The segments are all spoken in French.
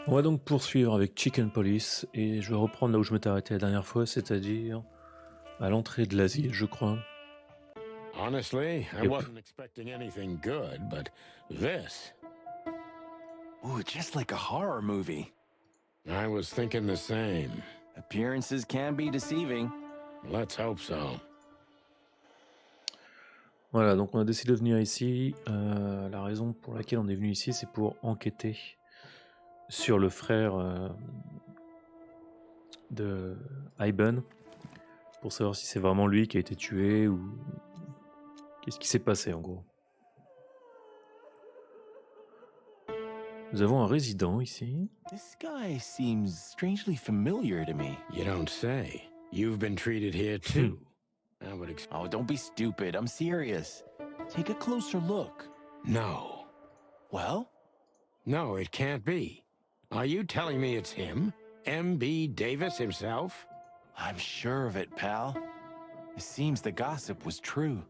On va donc poursuivre avec Chicken Police et je vais reprendre là où je m'étais arrêté la dernière fois, c'est-à-dire à l'entrée de l'asile, je crois. Honestly, I Yep. wasn't expecting anything good, but this, Ooh, just like a horror movie. I was thinking the same. Appearances can be deceiving. Let's hope so. Voilà, donc on a décidé de venir ici. La raison pour laquelle on est venu ici, c'est pour enquêter sur le frère de Iben, pour savoir si c'est vraiment lui qui a été tué ou qu'est-ce qui s'est passé en gros. Nous avons un résident ici. This guy seems strangely familiar to me. You don't say. You've been treated here too. I would Oh, don't be stupid. I'm serious. Take a closer look. No. Well, No, it can't be. Are you telling me it's him? M.B. Davis himself? I'm sure of it, pal. It seems the gossip was true.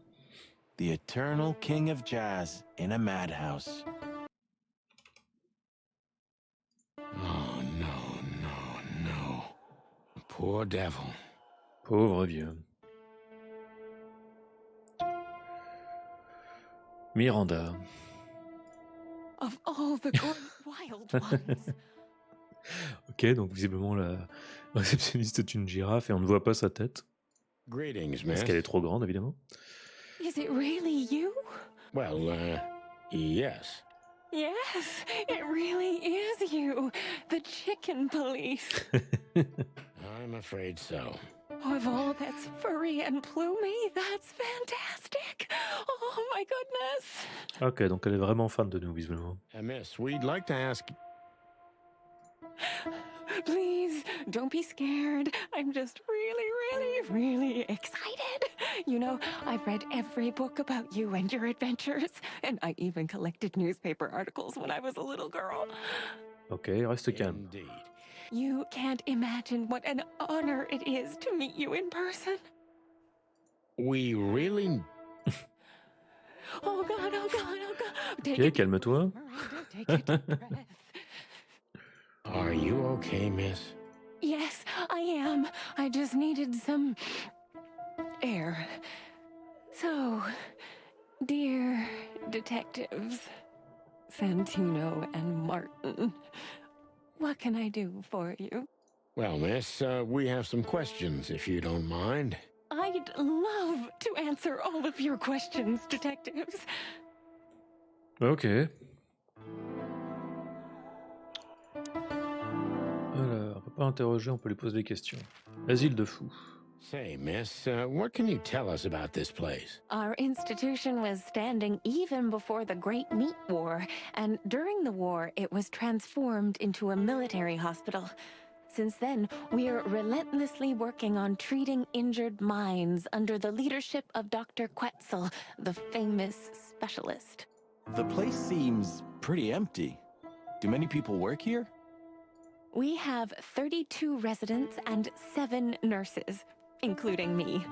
The eternal king of jazz in a madhouse. Oh, no, no, no. Poor devil. Pauvre vieux. Miranda. Of all the great wild ones. Ok, donc visiblement la réceptionniste est une girafe et on ne voit pas sa tête, Greetings, parce qu'elle est miss. trop grande évidemment. Is it really you? Well, yes. Yes, it really is you. The chicken police. I'm afraid so. Of all that's furry and plumy, that's fantastic. Oh my goodness. Ok, donc elle est vraiment fan de nous visiblement. Miss, we'd like to ask... Please, don't be scared. I'm just really excited. You know, I've read every book about you and your adventures, and I even collected newspaper articles when I was a little girl. Ok, reste calme. Indeed. You can't imagine what an honor it is to meet you in person. We really... Oh God, oh God, oh God. Take Ok, it, calme-toi. Miranda, take a deep breath. Are you okay, miss? Yes, I am. I just needed some air. So, dear detectives, Santino and Martin, what can I do for you? Well, miss, we have some questions, if you don't mind. I'd love to answer all of your questions, detectives. Ok. Alors, on peut pas interroger, on peut lui poser des questions. Asile de fous. Say, miss, what can you tell us about this place? Our institution was standing even before the Great Meat War, and during the war, it was transformed into a military hospital. Since then, we're relentlessly working on treating injured minds under the leadership of Dr. Quetzal, the famous specialist. The place seems pretty empty. Do many people work here? We have 32 residents and 7 nurses, including me.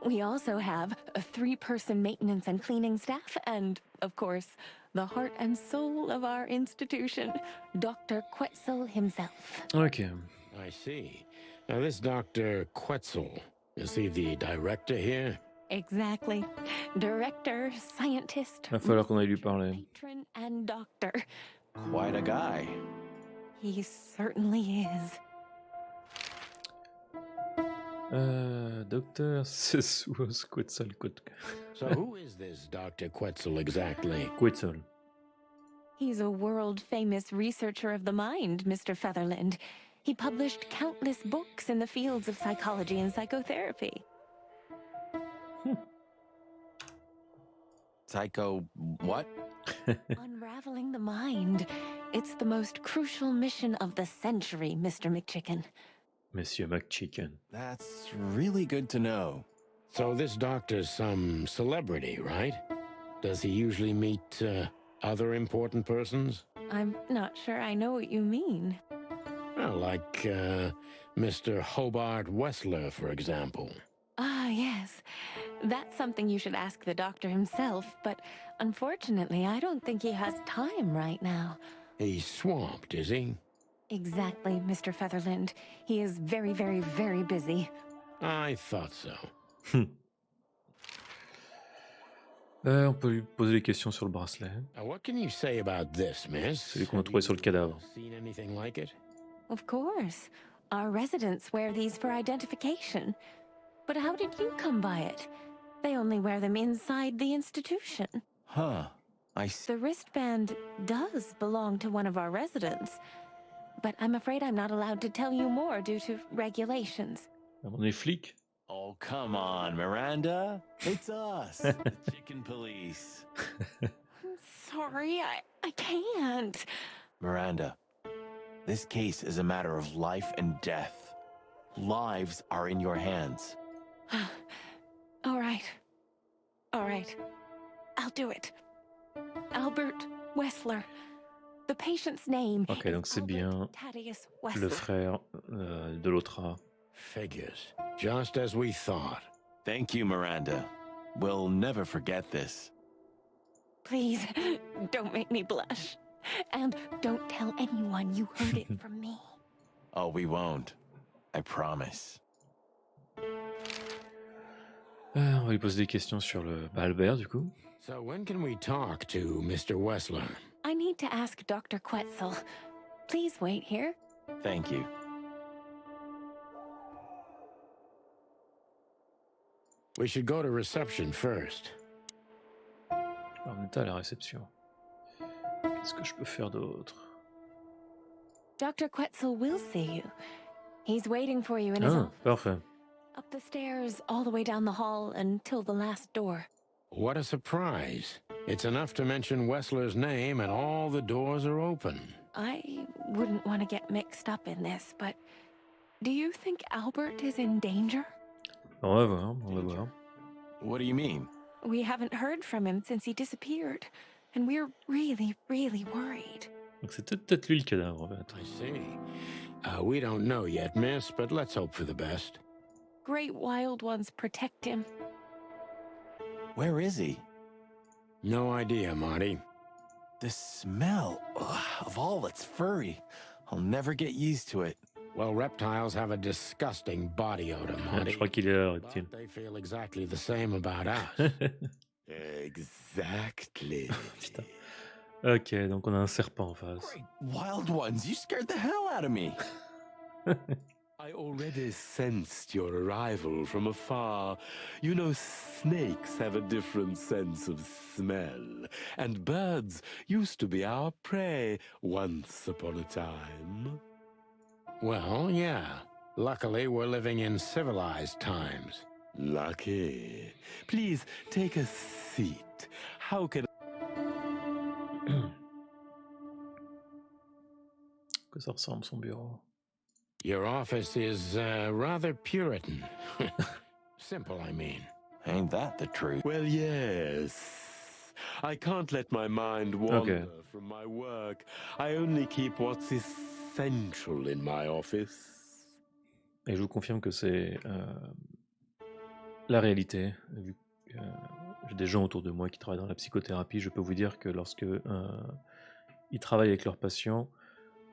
We also have a 3-person maintenance and cleaning staff, and, of course, the heart and soul of our institution, Dr. Quetzal himself. Ok. I see. Now, this Dr. Quetzal, is he the director here? Exactly. Director, scientist, Va falloir qu'on aille lui parler. patron, and doctor. Quite a guy. He certainly is. Docteur Quetzal. So who is this Dr. Quetzal exactly? Quetzal. He's a world-famous researcher of the mind, Mr. Featherland. He published countless books in the fields of psychology and psychotherapy. Psycho what? Unraveling the mind. It's the most crucial mission of the century, Mr. McChicken. Monsieur McChicken. That's really good to know. So this doctor's some celebrity, right? Does he usually meet other important persons? I'm not sure I know what you mean. Well, like Mr. Hobart Wessler, for example. Ah, yes. That's something you should ask the doctor himself, but unfortunately, I don't think he has time right now. He's swamped, is he? Exactly, Mr. Featherland. He is very, very, very busy. I thought so. On peut lui poser des questions sur le bracelet. What can you say about this, miss? Celui qu'on a Have trouvé sur le you cadavre. seen anything like it? Of course. Our residents wear these for identification. But how did you come by it? They only wear them inside the institution. Huh. I see. The wristband does belong to one of our residents. But I'm afraid I'm not allowed to tell you more due to regulations. On est flic. Oh, come on, Miranda. It's us, the chicken police. I'm sorry, I can't. Miranda, this case is a matter of life and death. Lives are in your hands. All right. All right. I'll do it. Albert Wessler. The patient's name Ok, is donc c'est Albert bien Thaddeus le Wessler. frère de l'autre. Figures. Just as we thought. Thank you, Miranda. We'll never forget this. Please, don't make me blush. And don't tell anyone you heard it from me. Oh, we won't. I promise. On va lui poser des questions sur le Albert, du coup. So when can we talk to Mr. Wessler? I need to ask Dr. Quetzal. Please wait here. Thank you. We should go to reception first. On est à la réception. Qu'est-ce que je peux faire d'autre? Dr. Quetzal will see you. He's waiting for you in his Ah, office. parfait. Up the stairs, all the way down the hall until the last door. What a surprise. It's enough to mention Wessler's name and all the doors are open. I wouldn't want to get mixed up in this, but do you think Albert is in danger? On va voir, on va voir. What do you mean? We haven't heard from him since he disappeared, and we're really, really worried. Donc c'était peut-être lui le cadavre, en fait. I see. We don't know yet, miss, but let's hope for the best. Great wild ones protect him. Where is he? No idea, Marty. The smell of all that's furry. I'll never get used to it. Well, reptiles have a disgusting body odor, Je Marty. crois qu'il est là, reptile. But they feel exactly the same about us. Exactly. Putain. Ok, donc on a un serpent en face. Great wild ones, you scared the hell out of me. I already sensed your arrival from afar. You know, snakes have a different sense of smell, and birds used to be our prey once upon a time. Well, yeah. Luckily, we're living in civilized times. Lucky. Please take a seat. How can Que ça ressemble son bureau. Your office is rather Puritan. Simple, I mean. Ain't that the truth? Well, yes. I can't let my mind wander from my work. I only keep what's essential in my office. Et je vous confirme que c'est la réalité. Vu que j'ai des gens autour de moi qui travaillent dans la psychothérapie, je peux vous dire que lorsque ils travaillent avec leurs patients,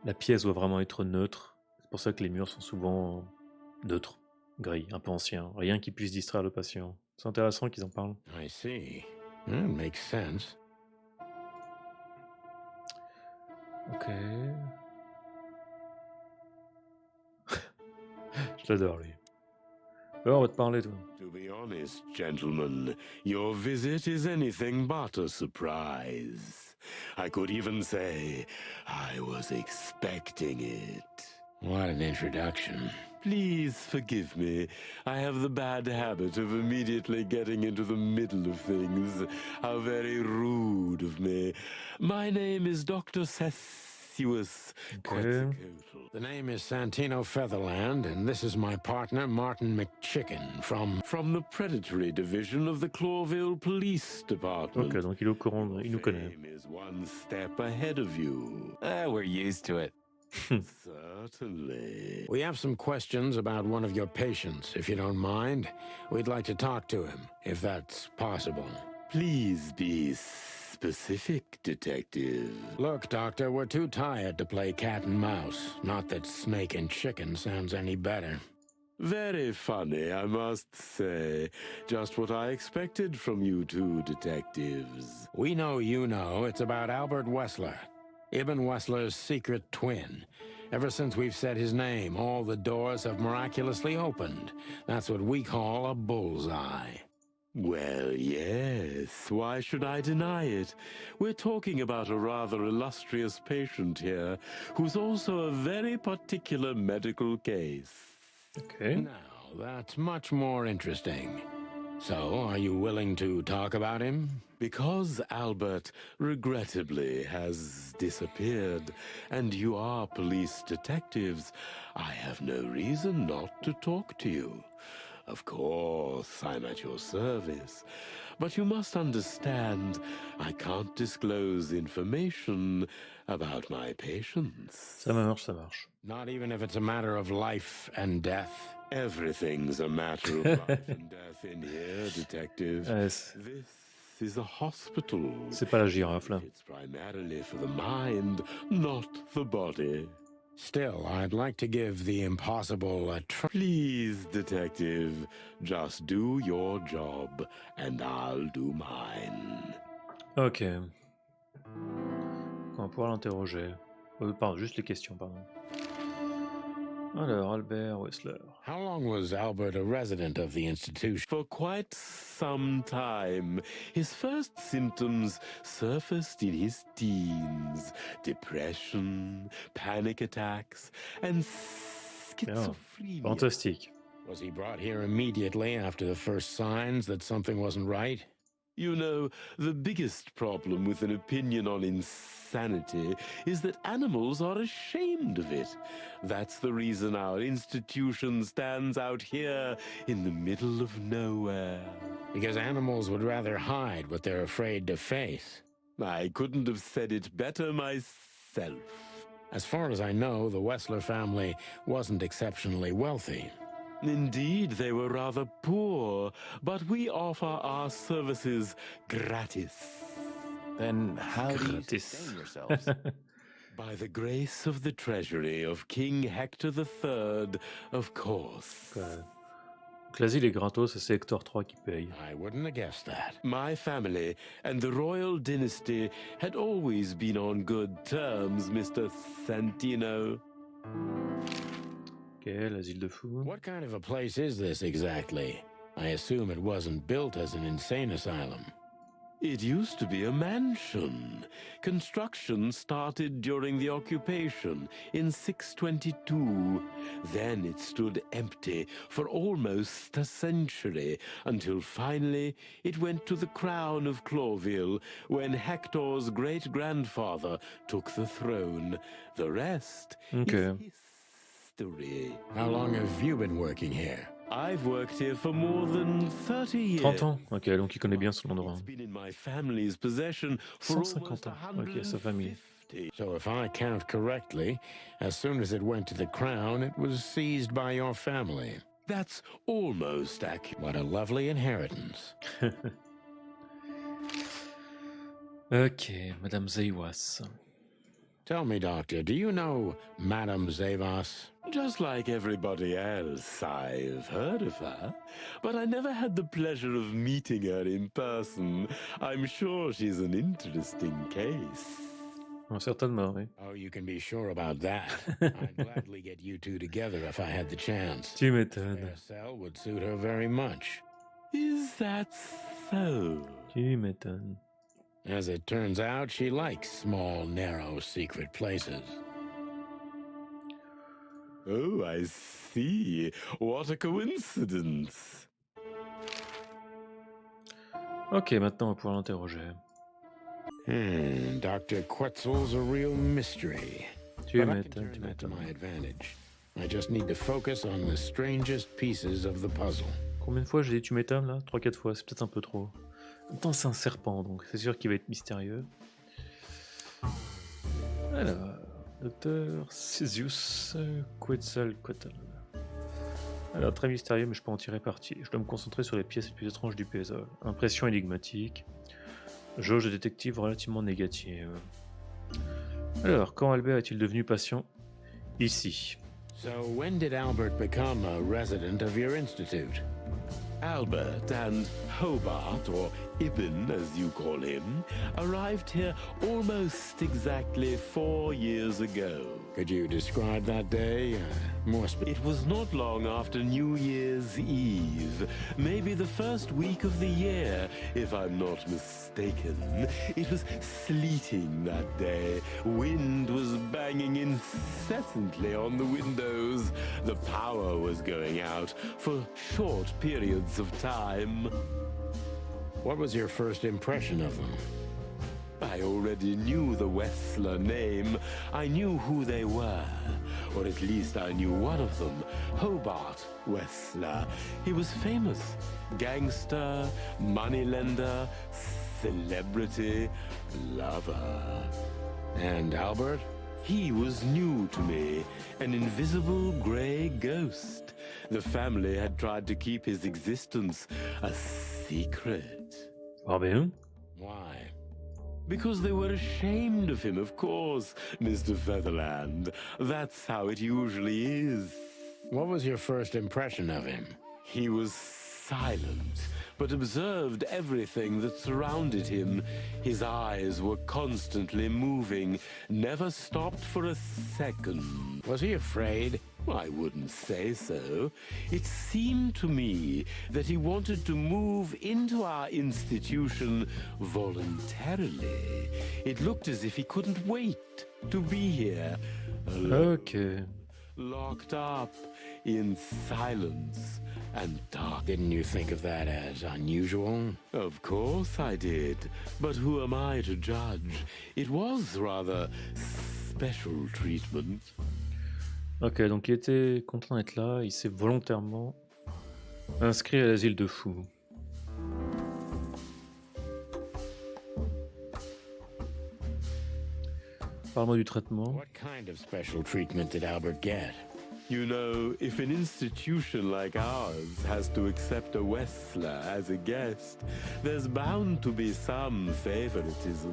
la pièce doit vraiment être neutre. C'est pour ça que les murs sont souvent neutres, gris, un peu anciens. Rien qui puisse distraire le patient. C'est intéressant qu'ils en parlent. I see. That makes sense. Ok. Je l'adore, lui. Alors, on va te parler, toi. To be honest, gentlemen, your visit is anything but a surprise. I could even say I was expecting it. What an introduction. Please forgive me. I have the bad habit of immediately getting into the middle of things. How very rude of me. My name is Dr. Quetzal. The name is Santino Featherland, and this is my partner, Martin McChicken, From the predatory division of the Clawville Police Department. Ok, donc il est au courant, il nous connaît. Fame is one step ahead of you. We're used to it. Certainly. We have some questions about one of your patients, if you don't mind. We'd like to talk to him, if that's possible. Please be specific, Detective. Look, Doctor, we're too tired to play cat and mouse. Not that snake and chicken sounds any better. Very funny, I must say. Just what I expected from you two detectives. We know you know it's about Albert Wessler, Ibn Wessler's secret twin. Ever since we've said his name, all the doors have miraculously opened. That's what we call a bullseye. Well, yes. Why should I deny it? We're talking about a rather illustrious patient here, who's also a very particular medical case. Ok. Now, that's much more interesting. So, are you willing to talk about him? Because Albert, regrettably, has disappeared, and you are police detectives, I have no reason not to talk to you. Of course, I'm at your service, but you must understand, I can't disclose information about my patients. Ça marche, ça marche. Not even if it's a matter of life and death? Everything's a matter of life and death in here, detective. This is a hospital. C'est pas la girafe, là. It's primarily for the mind, not the body. Still, I'd like to give the impossible a try. Please, detective, just do your job, and I'll do mine. Ok. On va pouvoir l'interroger. Pardon, juste les questions, pardon. Alors, Albert Wessler. How long was Albert a resident of the institution? For quite some time, his first symptoms surfaced in his teens. Depression, panic attacks, and schizophrenia. Fantastique. Was he brought here immediately after the first signs that something wasn't right? You know, the biggest problem with an opinion on insanity is that animals are ashamed of it. That's the reason our institution stands out here in the middle of nowhere. Because animals would rather hide what they're afraid to face. I couldn't have said it better myself. As far as I know, the Wessler family wasn't exceptionally wealthy. Indeed, they were rather poor, but we offer our services gratis. Then how do you Gratis. sustain yourselves? By the grace of the treasury of King Hector III, of course. Donc l'asile est gratos et c'est Hector III qui paye. I wouldn't have guessed that. My family and the royal dynasty had always been on good terms, Mr. Santino. Ok, l'asile de fous. What kind of a place is this exactly? I assume it wasn't built as an insane asylum. It used to be a mansion. Construction started during the occupation in 622. Then it stood empty for almost a century, until finally it went to the crown of Cloville when Hector's great-grandfather took the throne. The rest Ok. is history. How long have you been working here? I've worked here for more than 30 years. 30 ans. Ok, donc il connaît bien son endroit. It's been in my family's possession for 150 almost ans. Ok, sa famille. 150. So if I count correctly, as soon as it went to the crown, it was seized by your family. That's almost accurate. What a lovely inheritance. Ok, Madame Zeiwas. Tell me, Doctor, do you know Madame Zavas? Just like everybody else, I've heard of her, but I never had the pleasure of meeting her in person. I'm sure she's an interesting case. Oh, certainement, oui. Oh, you can be sure about that. I'd gladly get you two together if I had the chance. Tu m'étonnes. Their cell would suit her very much. Is that so? Tu m'étonnes. As it turns out, she likes small, narrow, secret places. Oh, I see. What a coincidence. Ok, maintenant on va pouvoir l'interroger. Dr. Quetzal's a real mystery. Tu But I can m'étonnes, turn tu that to m'étonnes. my advantage. I just need to focus on the strangest pieces of the puzzle. Combien de fois j'ai dit tu m'étonnes là? 3-4 fois, c'est peut-être un peu trop. Attends, c'est un serpent, donc c'est sûr qu'il va être mystérieux. Alors, docteur Quetzal. Alors, très mystérieux, mais je peux en tirer parti. Je dois me concentrer sur les pièces les plus étranges du paysage. Impression énigmatique. Jauge de détective relativement négative. Alors, quand Albert est-il devenu patient ici? So when did Albert become a resident of your institute? Albert and Hobart, or Ibn as you call him, arrived here almost exactly 4 years ago. Could you describe that day more It was not long after New Year's Eve, maybe the first week of the year, if I'm not mistaken. It was sleeting that day. Wind was banging incessantly on the windows. The power was going out for short periods of time. What was your first impression of them? I already knew the Wessler name. I knew who they were. Or at least I knew one of them, Hobart Wessler. He was famous. Gangster, moneylender, celebrity, lover. And Albert? He was new to me, an invisible grey ghost. The family had tried to keep his existence a secret. Ah bien. Why? Because they were ashamed of him, of course, Mr. Featherland. That's how it usually is. What was your first impression of him? He was silent, but observed everything that surrounded him. His eyes were constantly moving, never stopped for a second. Was he afraid? I wouldn't say so. It seemed to me that he wanted to move into our institution voluntarily. It looked as if he couldn't wait to be here. Alone, Ok. locked up in silence and dark. Didn't you think of that as unusual? Of course I did. But who am I to judge? It was rather special treatment. Ok, donc il était contraint d'être là, il s'est volontairement inscrit à l'asile de fous. Parle-moi du traitement. What kind of special treatment did Albert get? You know, if an institution like ours has to accept a Wessler as a guest, there's bound to be some favoritism.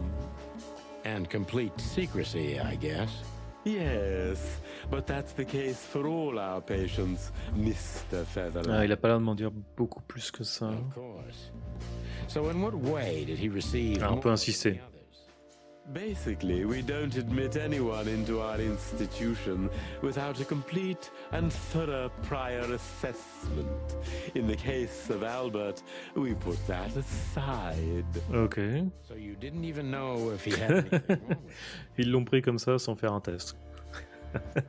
And complete secrecy, I guess. Yes, but that's the case for all our patients, Mr. Ah, Featherland. il a pas l'air de m'en dire beaucoup plus que ça. Of course. So in what way did he receive Ah, on more peut than insister. the others? Basically, we don't admit anyone into our institution without a complete and thorough prior assessment. In the case of Albert, we put that aside. Ok. So you didn't even know if he had anything wrong with him. Ils l'ont pris comme ça sans faire un test.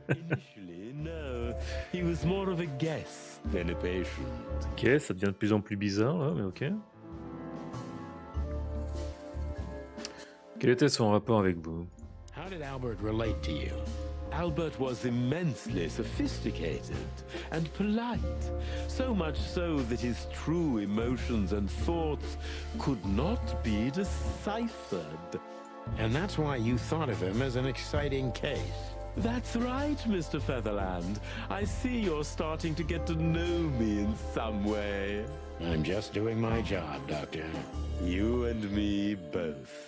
Initially, no. He was more of a guest than a patient. Ok, ça devient de plus en plus bizarre là, mais ok. Quel était son rapport avec vous? How did Albert relate to you? Albert was immensely sophisticated and polite, so much so that his true emotions and thoughts could not be deciphered. And that's why you thought of him as an exciting case. That's right, Mr. Featherland. I see you're starting to get to know me in some way. I'm just doing my job, Doctor. You and me both.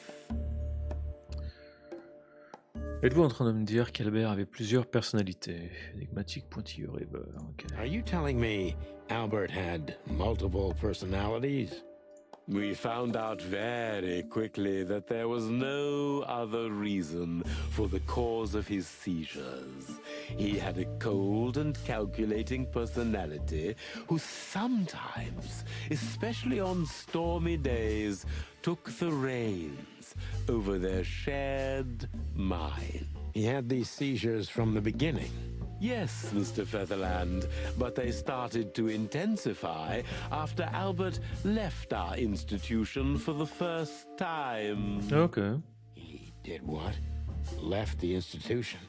Êtes-vous en train de me dire qu'Albert avait plusieurs personnalités? Énigmatique, pointilleux, rêveur. Ok. Are you telling me Albert had multiple personalities? We found out very quickly that there was no other reason for the cause of his seizures. He had a cold and calculating personality who sometimes, especially on stormy days, took the reins over their shared mind. He had these seizures from the beginning. Yes, Mr. Featherland, but they started to intensify after Albert left our institution for the first time. Ok. He did what? Left the institution?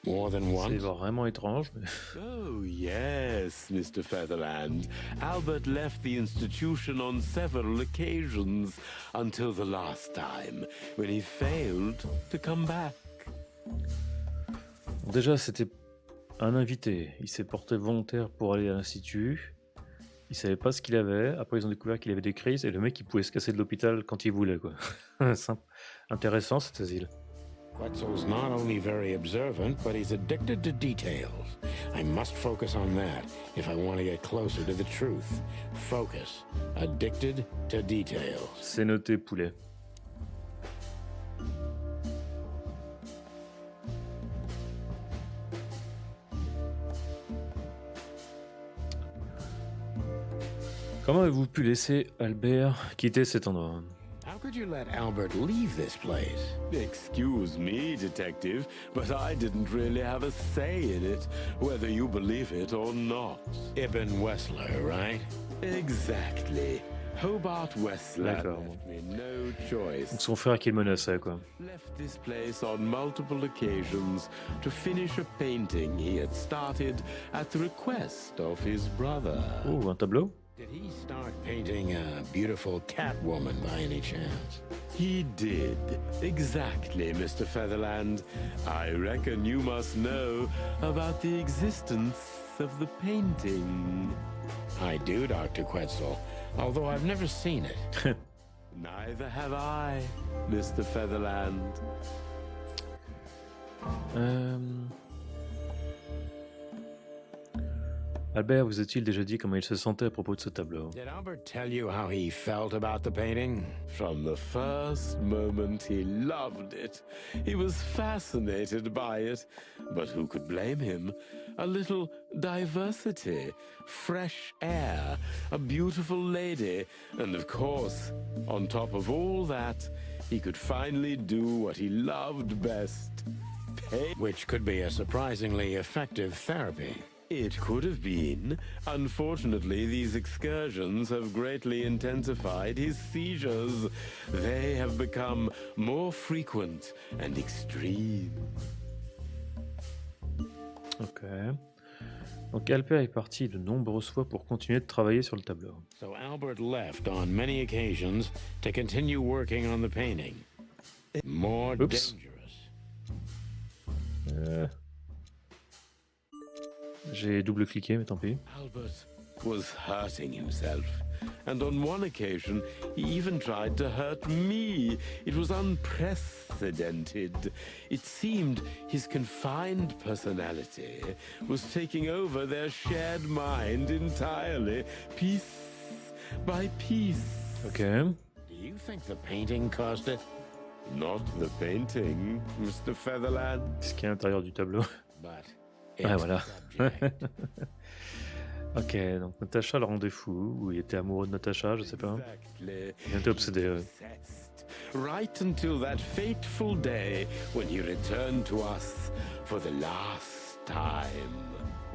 More than C'est once? vraiment étrange. Mais... Oh, yes, Mr. Featherland. Albert left the institution on several occasions until the last time, when he failed to come back. Bon, déjà, c'était un invité. Il s'est porté volontaire pour aller à l'institut. il savait pas ce qu'il avait. Après, ils ont découvert qu'il avait des crises et le mec, il pouvait se casser de l'hôpital quand il voulait, quoi. Simple. Intéressant, cet asile. Quetzal's not only very observant, but he's addicted to details. I must focus on that if I want to get closer to the truth. Focus. Addicted to details. C'est noté, poulet. Comment avez-vous pu laisser Albert quitter cet endroit? How could you let Albert leave this place? Excuse me, detective, but I didn't really have a say in it, whether you believe it or not. Ibn Wessler, right? Exactly. Hobart Wessler D'accord. left me no choice. Donc son frère qui le menaçait, quoi. Left this place on multiple occasions to finish a painting he had started at the request of his brother. Oh, un tableau? Did he start painting a beautiful Catwoman by any chance? He did. Exactly, Mr. Featherland. I reckon you must know about the existence of the painting. I do, Dr. Quetzal, although I've never seen it. Neither have I, Mr. Featherland. Albert vous a-t-il déjà dit comment il se sentait à propos de ce tableau? Did Albert tell you how he felt about the painting? From the first moment he loved it. He was fascinated by it. But who could blame him? A little diversity, fresh air, a beautiful lady, and of course, on top of all that, he could finally do what he loved best. Paint. Which could be a surprisingly effective therapy. It could have been. Unfortunately, these excursions have greatly intensified his seizures. They have become more frequent and extreme. Ok. Donc Albert est parti de nombreuses fois pour continuer de travailler sur le tableau. So Albert left on many occasions to continue working on the painting. More Oops. dangerous. J'ai double-cliqué, mais tant pis. Albert was hurting himself, and on one occasion he even tried to hurt me. It was unprecedented. It seemed his confined personality was taking over their shared mind entirely, piece by piece. Ok. Do you think the painting caused it? Not the painting, Mr. Featherland. Ce qui est à l'intérieur du tableau. But Ah, its voilà. subject. Ok, donc Natacha le rendait fou, ou il était amoureux de Natacha, je sais pas. Exactly. Il était obsédé, ouais. Obsessed. Right until that fateful day when he returned to us for the last time.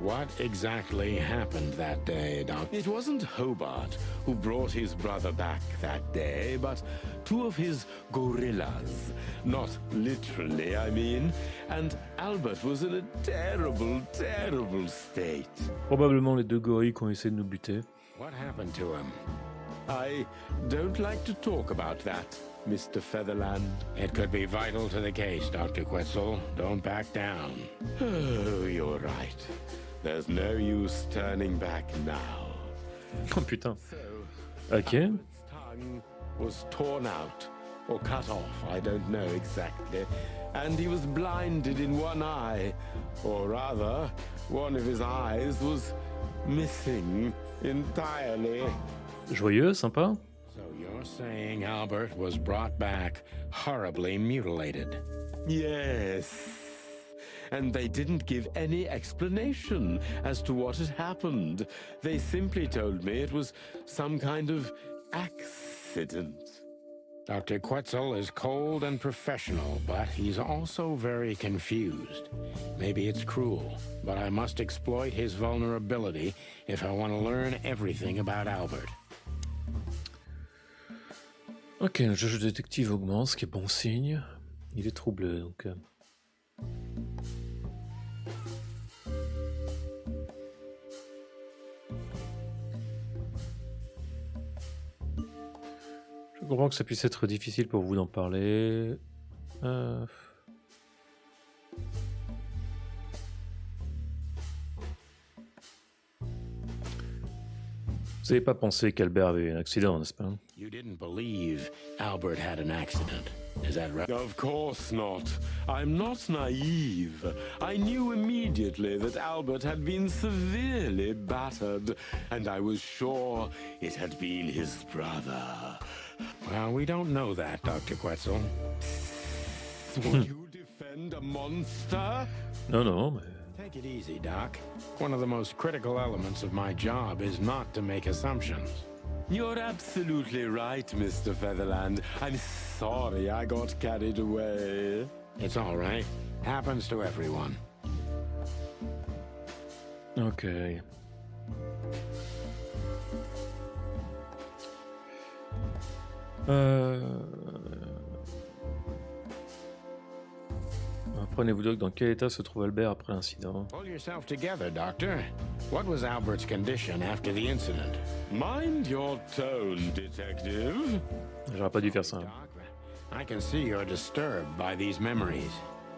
What exactly happened that day, Doc? It wasn't Hobart who brought his brother back that day, but two of his gorillas. Not literally, I mean. And Albert was in a terrible, terrible state. Probablement les deux gorilles qui ont essayé de nous buter. What happened to him? I don't like to talk about that, Mr. Featherland. It could be vital to the case, Dr. Quetzal. Don't back down. Oh, you're right. There's no use turning back now. Oh putain. So, Ok. Albert's tongue was torn out, or cut off, I don't know exactly. And he was blinded in one eye. Or rather, one of his eyes was missing entirely. Joyeux, sympa. So you're saying Albert was brought back horribly mutilated? Yes. And they didn't give any explanation as to what had happened. They simply told me it was some kind of accident. Dr. Quetzal is cold and professional, but he's also very confused. Maybe it's cruel, but I must exploit his vulnerability if I want to learn everything about Albert. Ok, le jeu de détective augmente, ce qui est bon signe. Il est troublé, donc... Je comprends que ça puisse être difficile pour vous d'en parler. Vous n'avez pas pensé qu'Albert avait eu un accident, n'est-ce pas? You didn't believe Albert had an accident, is that right? Of course not. I'm not naive. I knew immediately that Albert had been severely battered, and I was sure it had been his brother. Well, we don't know that, Dr. Quetzal. Would you defend a monster? Non, non, mais... Take it easy, Doc. One of the most critical elements of my job is not to make assumptions. You're absolutely right, Mr. Featherland. I'm sorry I got carried away. It's all right. Happens to everyone. Ok. Apprenez-vous donc dans quel état se trouve Albert après l'incident? Pull yourself together, Doctor. What was Albert's condition after the incident? Mind your tone, detective. J'aurais pas dû faire ça. Doc, I can see you're disturbed by these memories.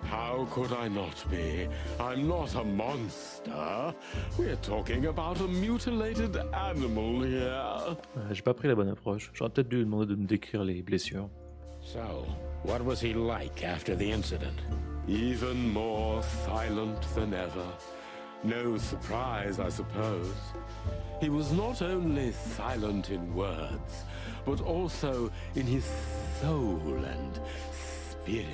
How could I not be? I'm not a monster. We're talking about a mutilated animal here. J'ai pas pris la bonne approche. J'aurais peut-être dû lui demander de me décrire les blessures. So, what was he like after the incident? Even more silent than ever. No surprise, I suppose. He was not only silent in words, but also in his soul and spirit.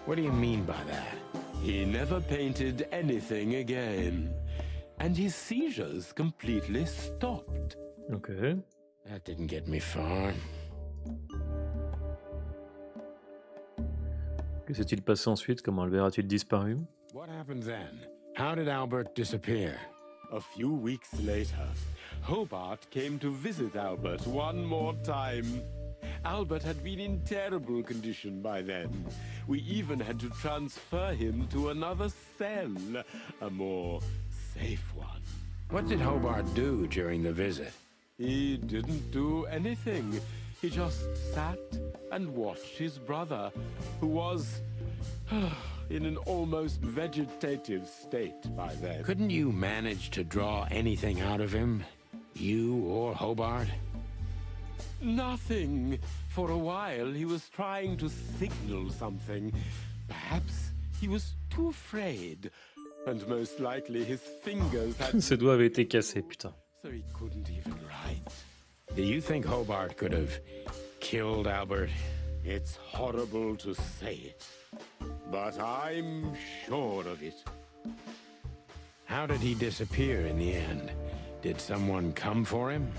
What do you mean by that? He never painted anything again, and his seizures completely stopped. Ok. That didn't get me far. Que s'est-il passé ensuite? Comment Albert a-t-il disparu? What happened then? How did Albert disappear? A few weeks later, Hobart came to visit Albert one more time. Albert had been in terrible condition by then. We even had to transfer him to another cell, a more safe one. What did Hobart do during the visit? He didn't do anything. He just sat and watched his brother, who was in an almost vegetative state by then. Couldn't you manage to draw anything out of him? You or Hobart? Nothing. For a while, he was trying to signal something. Perhaps he was too afraid. And most likely his fingers had... Ses doigts avaient été cassés, putain. So he couldn't even write. Do you think Hobart could have killed Albert? It's horrible to say it, but I'm sure of it. How did he disappear in the end? Did someone come for him?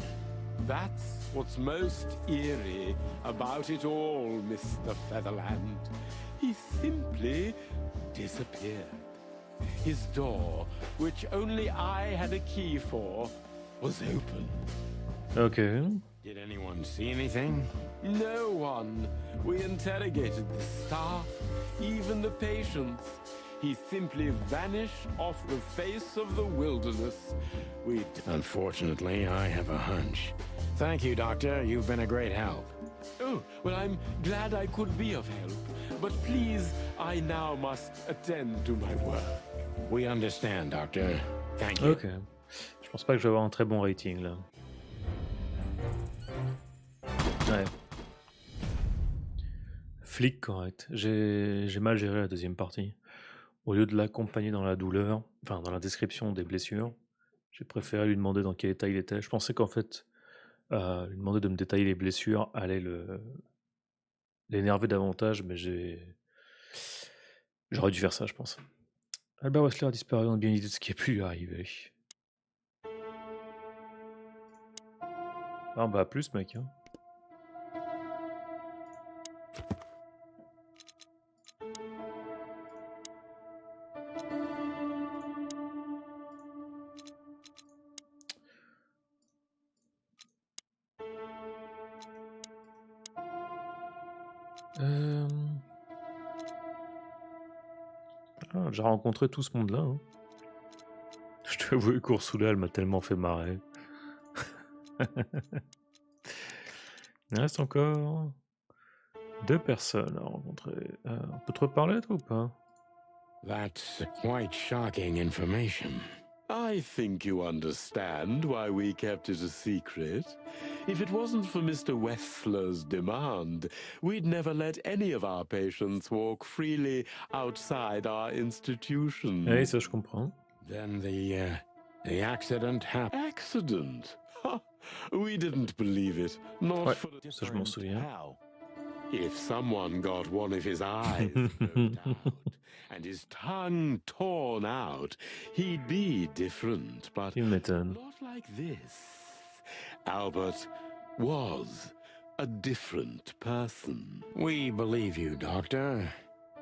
That's what's most eerie about it all, Mr. Featherland. He simply disappeared. His door, which only I had a key for, was open. Ok. Did anyone see anything? No one. We interrogated the staff, even the patients. He simply vanished off the face of the wilderness. Unfortunately, I have a hunch. Thank you, Doctor. You've been a great help. Oh, well, I'm glad I could be of help. But please, I now must attend to my work. We understand, Doctor. Thank you. Ok. Je pense pas que je vais avoir un très bon rating là. Ouais. Flic correct. J'ai mal géré la deuxième partie. Au lieu de l'accompagner dans la douleur, enfin dans la description des blessures, j'ai préféré lui demander dans quel état il était. Je pensais qu'en fait, lui demander de me détailler les blessures allait l'énerver davantage, mais j'aurais dû faire ça, je pense. Albert Wesley a disparu, on a bien une idée de ce qui a pu lui arriver. Ah bah plus mec, hein. Ah, j'ai rencontré tout ce monde-là. Hein. Je te avouer qu'Ursula, elle m'a tellement fait marrer. Il reste encore 2 personnes à rencontrer. On peut te reparler, toi, ou pas? That's quite shocking information. I think you understand why we kept it a secret. If it wasn't for Mr. Wessler's demand, we'd never let any of our patients walk freely outside our institution. Oui, ça je comprends. Then the accident happened. Accident? Ha! We didn't believe it. Not Ouais, for a ça je m'en souviens. How? If someone got one of his eyes poked out and his tongue torn out, he'd be different, but Tu m'étonnes. not like this. Albert was a different person. We believe you, Doctor.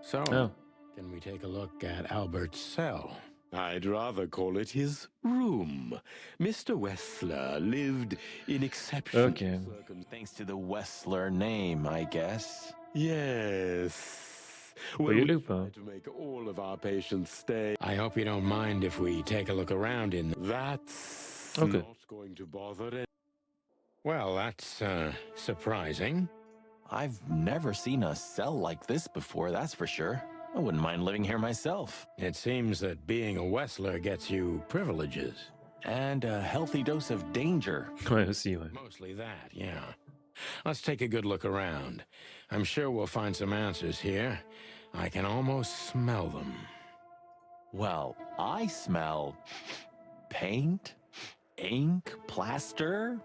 So, Ah, can we take a look at Albert's cell? I'd rather call it his room. Mr. Wessler lived in exceptional Okay. circumstances. Thanks to the Wessler name, I guess. Yes. on peut y we aller ou pas? try to make all of our patients stay. I hope you don't mind if we take a look around in... That's Okay. not going to bother anyone. Well, that's, surprising. I've never seen a cell like this before, that's for sure. I wouldn't mind living here myself. It seems that being a Wessler gets you privileges. And a healthy dose of danger. Ouais, aussi, ouais. Mostly that, yeah. Let's take a good look around. I'm sure we'll find some answers here. I can almost smell them. Well, I smell paint, ink, plaster,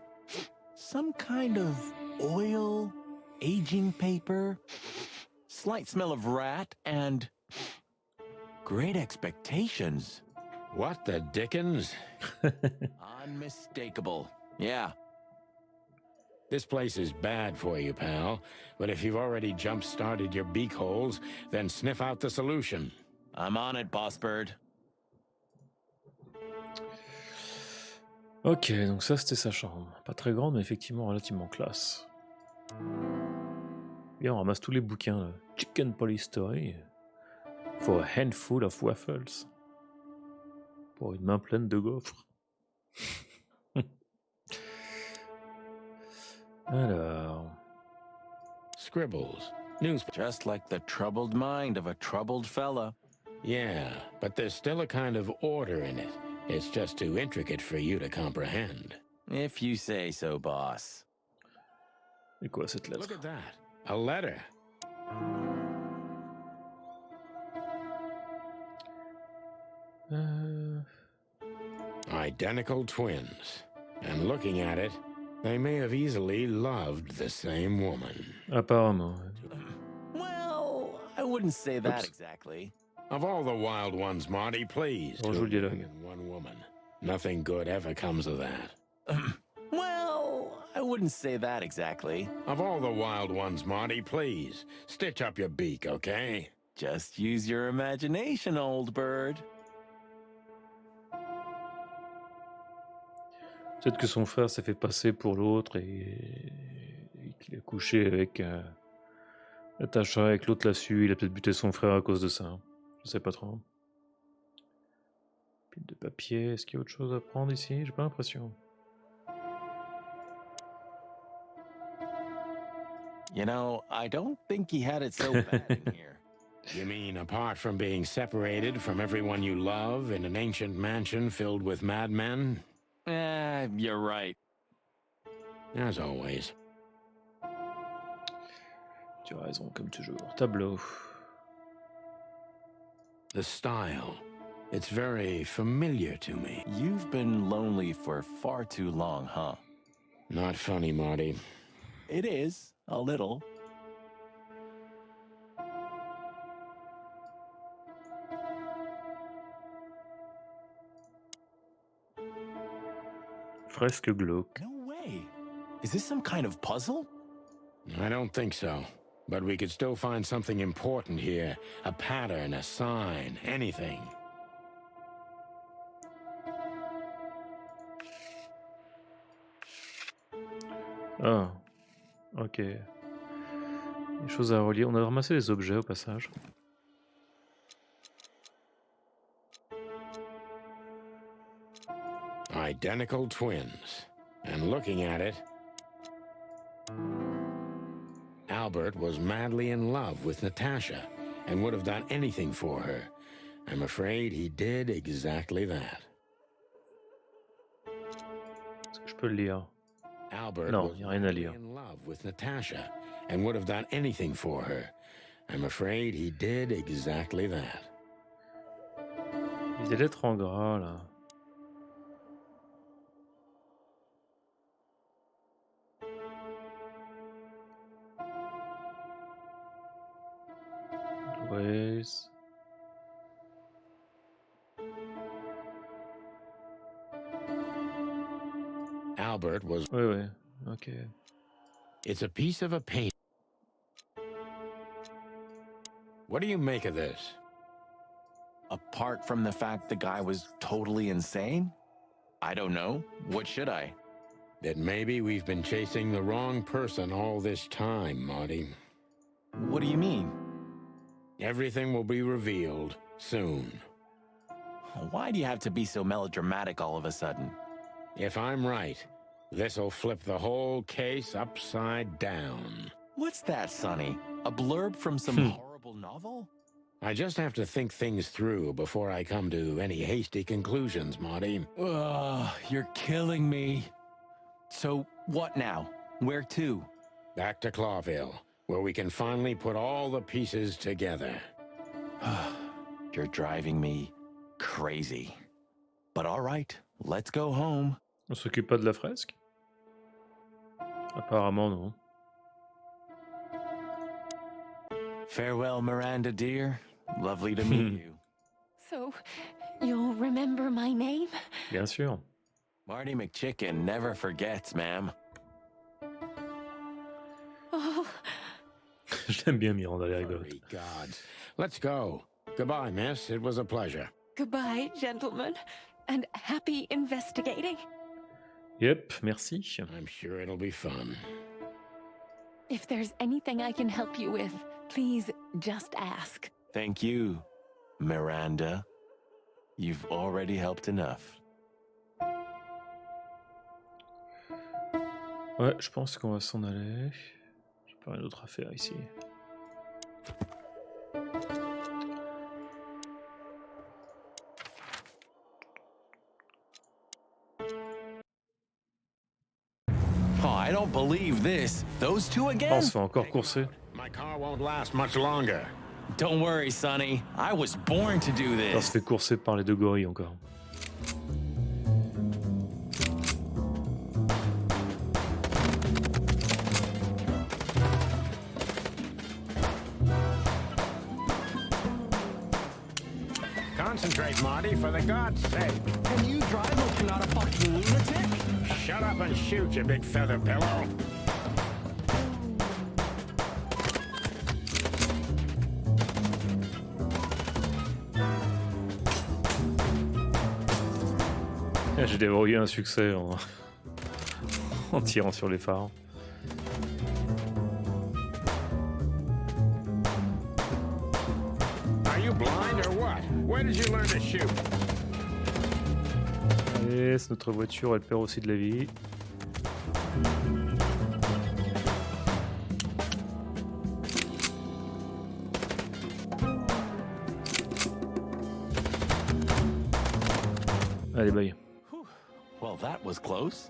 some kind of oil, aging paper, slight smell of rat, and great expectations. What the dickens? Unmistakable. Yeah. This place is bad for you, pal. But if you've already jump-started your beak holes, then sniff out the solution. I'm on it, boss bird. Ok, donc ça c'était sa chambre. Pas très grande, mais effectivement relativement classe. Bien, on ramasse tous les bouquins. Là. Chicken Polystory. For a handful of waffles. Pour une main pleine de gaufres. Alors. Scribbles. Newspaper. Just like the troubled mind of a troubled fella. Yeah, but there's still a kind of order in it. It's just too intricate for you to comprehend. If you say so, boss. C'est quoi cette lettre? Look at that. A letter. Identical twins. And looking at it, they may have easily loved the same woman. Apparemment. Well, I wouldn't say that Oops. exactly. Of all the wild ones, Marty, please. Bonjour, two dialogue. men and one woman. Nothing good ever comes of that. Well, I wouldn't say that exactly. Of all the wild ones, Marty, please. Stitch up your beak, okay? Just use your imagination, old bird. Peut-être que son frère s'est fait passer pour l'autre et qu'il a couché avec Natacha, avec l'autre là-dessus. Il a peut-être buté son frère à cause de ça. Hein. Je sais pas trop. Pile de papier. Est-ce qu'il y a autre chose à prendre ici? J'ai pas l'impression. You know, I don't think he had it so bad in here. You mean apart from being separated from everyone you love in an ancient mansion filled with madmen? You're right. As always. Tu as raison, comme toujours. Tableau. The style. It's very familiar to me. You've been lonely for far too long, huh? Not funny, Marty. It is, a little. Fresque glauque. No way. Is this some kind of puzzle? I don't think so. But we could still find something important here. A pattern, a sign, anything. Ah, ok. Des choses à relier. On a ramassé des objets au passage. Identical twins. And looking at it, Albert was madly in love with Natasha and would have done anything for her. I'm afraid he did exactly that. peux le lire. Albert Non, was y a rien à madly lire. in love with Natasha and would have done anything for her. I'm afraid he did exactly that. Il y a des lettres en gras, là. Louise. Albert was... Ouais, ouais. Ok. It's a piece of a paint. What do you make of this? Apart from the fact the guy was totally insane? I don't know. What should I? That maybe we've been chasing the wrong person all this time, Marty. What do you mean? Everything will be revealed soon. Why do you have to be so melodramatic all of a sudden? If I'm right, this'll flip the whole case upside down. What's that, Sonny? A blurb from some horrible novel? I just have to think things through before I come to any hasty conclusions, Marty. Ugh, you're killing me. So, what now? Where to? Back to Clawville, where we can finally put all the pieces together. You're driving me crazy. But all right, let's go home. On s'occupe pas de la fresque? Apparemment, non. Farewell, Miranda, dear. Lovely to meet you. So, you'll remember my name? Bien sûr. Marty McChicken never forgets, ma'am. Oh, Je l'aime bien, Miranda, elle est rigolote. Furry gods. Let's go. Goodbye, miss. It was a pleasure. goodbye, gentlemen, and happy investigating. Yep, merci. I'm sure it'll be fun. If there's anything I can help you with, please just ask. Thank you, Miranda. You've already helped enough. Ouais, je pense qu'on va s'en aller. J'ai pas rien d'autre à faire ici. Oh, I don't believe this. Those two On again? se fait encore courser. My car won't last much longer. Don't worry, Sonny. I was born to do On se this. fait courser par les deux gorilles encore. Concentrate, Marty, for the God's sake. Can you drive like you're not a fucking lunatic? Shut up and shoot, you big feather pillow. J'ai déverrouillé un succès en... en tirant sur les phares. Are you blind or what? Where did you learn to shoot? Et c'est notre voiture, elle perd aussi de la vie. Allez, bye. Well, that was close.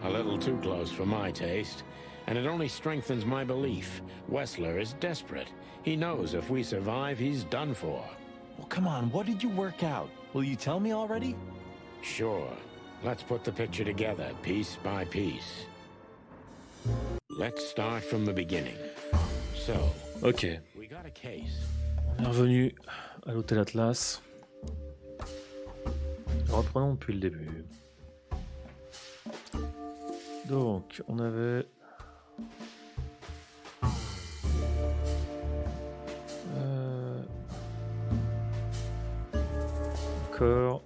A little too close for my taste. And it only strengthens my belief. Wessler is desperate. He knows if we survive, he's done for. Well, come on, what did you work out? Will you tell me already? Sure. Let's put the picture together, piece by piece. Let's start from the beginning. So, Ok. we got a case. On est revenu à l'hôtel Atlas. Reprenons depuis le début. Donc, on avait... Encore...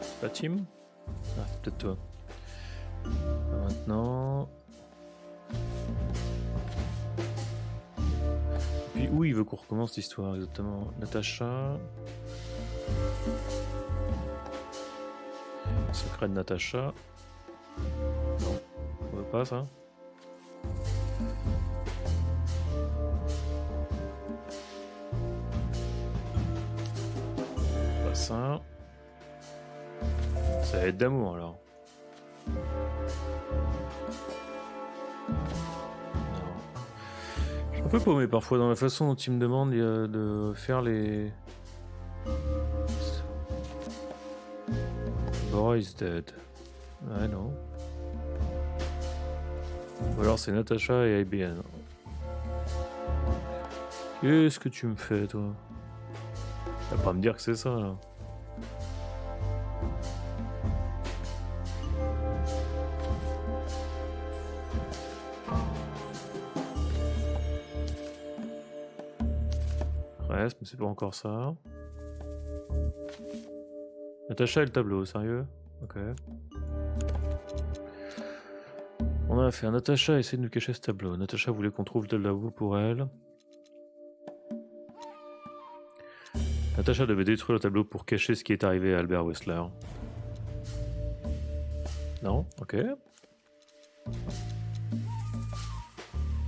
C'est pas Tim? Ah, c'est peut-être toi. Maintenant... Puis où il veut qu'on recommence l'histoire exactement? Natacha. Secret de Natacha. Non, on veut pas ça. ça. Ça va être d'amour alors. Je suis un peu paumé parfois dans la façon dont il me demande de faire les... Bora is dead. Ouais, non. Ou alors c'est Natacha et IBN. Qu'est-ce que tu me fais, toi? Tu vas pas me dire que c'est ça, là. Reste, mais c'est pas encore ça. Natacha et le tableau, sérieux? Ok. On a fait un Natacha a essayé de nous cacher ce tableau. Natacha voulait qu'on trouve de tableau pour elle. Natacha devait détruire le tableau pour cacher ce qui est arrivé à Albert Wetzler. Non? Ok.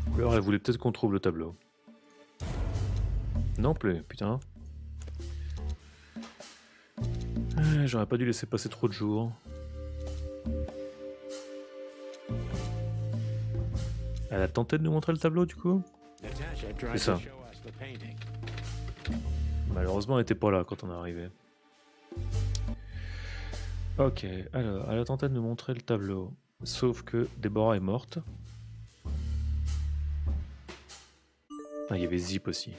Ou alors elle voulait peut-être qu'on trouve le tableau. Non plus, putain. J'aurais pas dû laisser passer trop de jours. Elle a tenté de nous montrer le tableau du coup? C'est ça. Malheureusement, elle était pas là quand on est arrivé. Ok, alors, elle a tenté de nous montrer le tableau. Sauf que Deborah est morte. Ah, il y avait Zip aussi.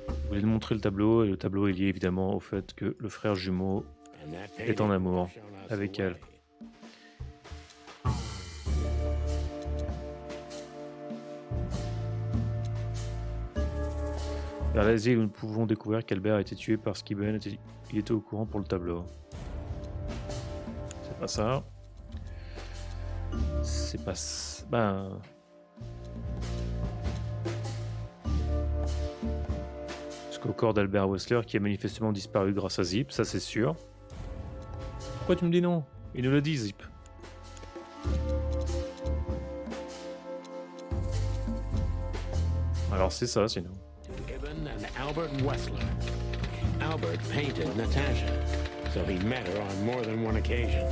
Vous voulez nous montrer le tableau, et le tableau est lié évidemment au fait que le frère jumeau est en amour avec elle. Vers l'asile, nous pouvons découvrir qu'Albert a été tué parce qu'Iben était au courant pour le tableau. C'est pas ça. C'est pas... Ben... Jusqu'au corps d'Albert Wetzler qui a manifestement disparu grâce à Zip, ça c'est sûr. Pourquoi tu me dis non? Il nous le dit, Zip. Alors c'est ça, sinon. Ibn and Albert Wetzler. Albert painted Natasha, so he met her on more than one occasion.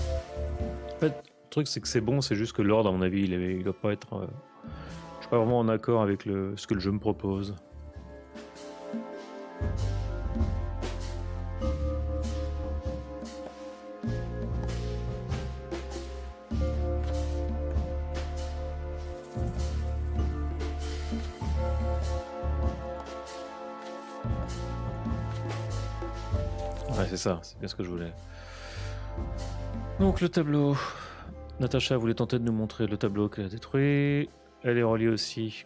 En fait, le truc c'est que c'est bon, c'est juste que l'ordre, à mon avis, il doit pas être... je suis pas vraiment en accord avec ce que le jeu me propose. Ouais, c'est ça, c'est bien ce que je voulais. Donc le tableau. Natacha voulait tenter de nous montrer le tableau qu'elle a détruit. Elle est reliée aussi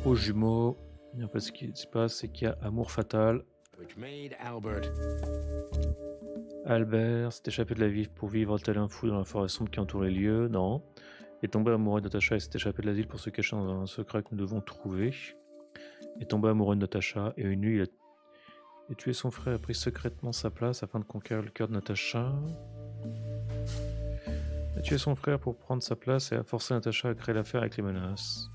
aux jumeaux. Et en fait, ce qui se passe, c'est qu'il y a amour fatal. Which made Albert. Albert s'est échappé de la ville pour vivre tel un fou dans la forêt sombre qui entoure les lieux. Non. Est tombé amoureux de Natacha et s'est échappé de la ville pour se cacher dans un secret que nous devons trouver. Est tombé amoureux de Natacha et une nuit, il a tué son frère et a pris secrètement sa place afin de conquérir le cœur de Natacha. Il a tué son frère pour prendre sa place et a forcé Natacha à créer l'affaire avec les menaces.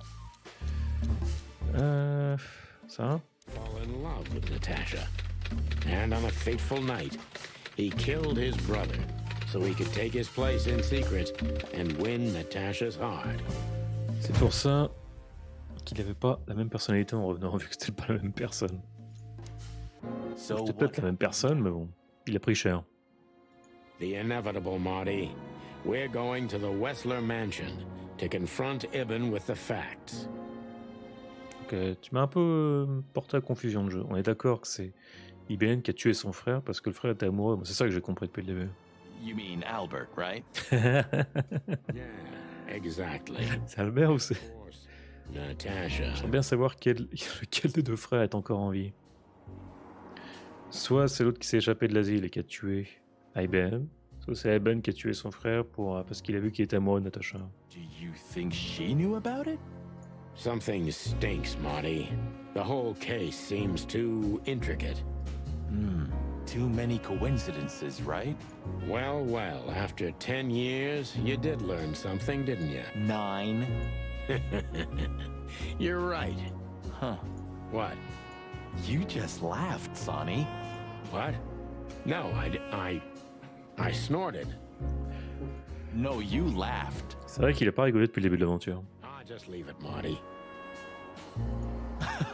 Ça? Fall in love with Natasha. And on a fateful night, he killed his brother so he could take his place in secret and win Natasha's heart. C'est pour ça qu'il n'avait pas la même personnalité en revenant, vu que c'était pas la même personne. C'était peut-être la même personne, mais bon, il a pris cher. The inevitable, Marty. We're going to the Wetzler mansion to confront Ibn with the facts. Ok, tu m'as un peu porté à confusion de jeu. On est d'accord que c'est IBN qui a tué son frère parce que le frère était amoureux. Bon, c'est ça que j'ai compris depuis le début. You mean Albert, right? Yeah, exactly. C'est Albert ou c'est... Of course, Natasha. J'aimerais bien savoir lequel des deux frères est encore en vie. Soit c'est l'autre qui s'est échappé de l'asile et qui a tué IBN, soit c'est IBN qui a tué son frère parce qu'il a vu qu'il était amoureux de Natacha. Do you think she knew about it? Something stinks, Marty. The whole case seems too intricate. Too many coincidences, right? Well, well, after 10 years, you did learn something, didn't you? 9. You're right. Huh. What? You just laughed, Sonny. What? No, I snorted. No, you laughed. C'est vrai qu'il a pas rigolé depuis le début de l'aventure. Ah, just leave it, Marty.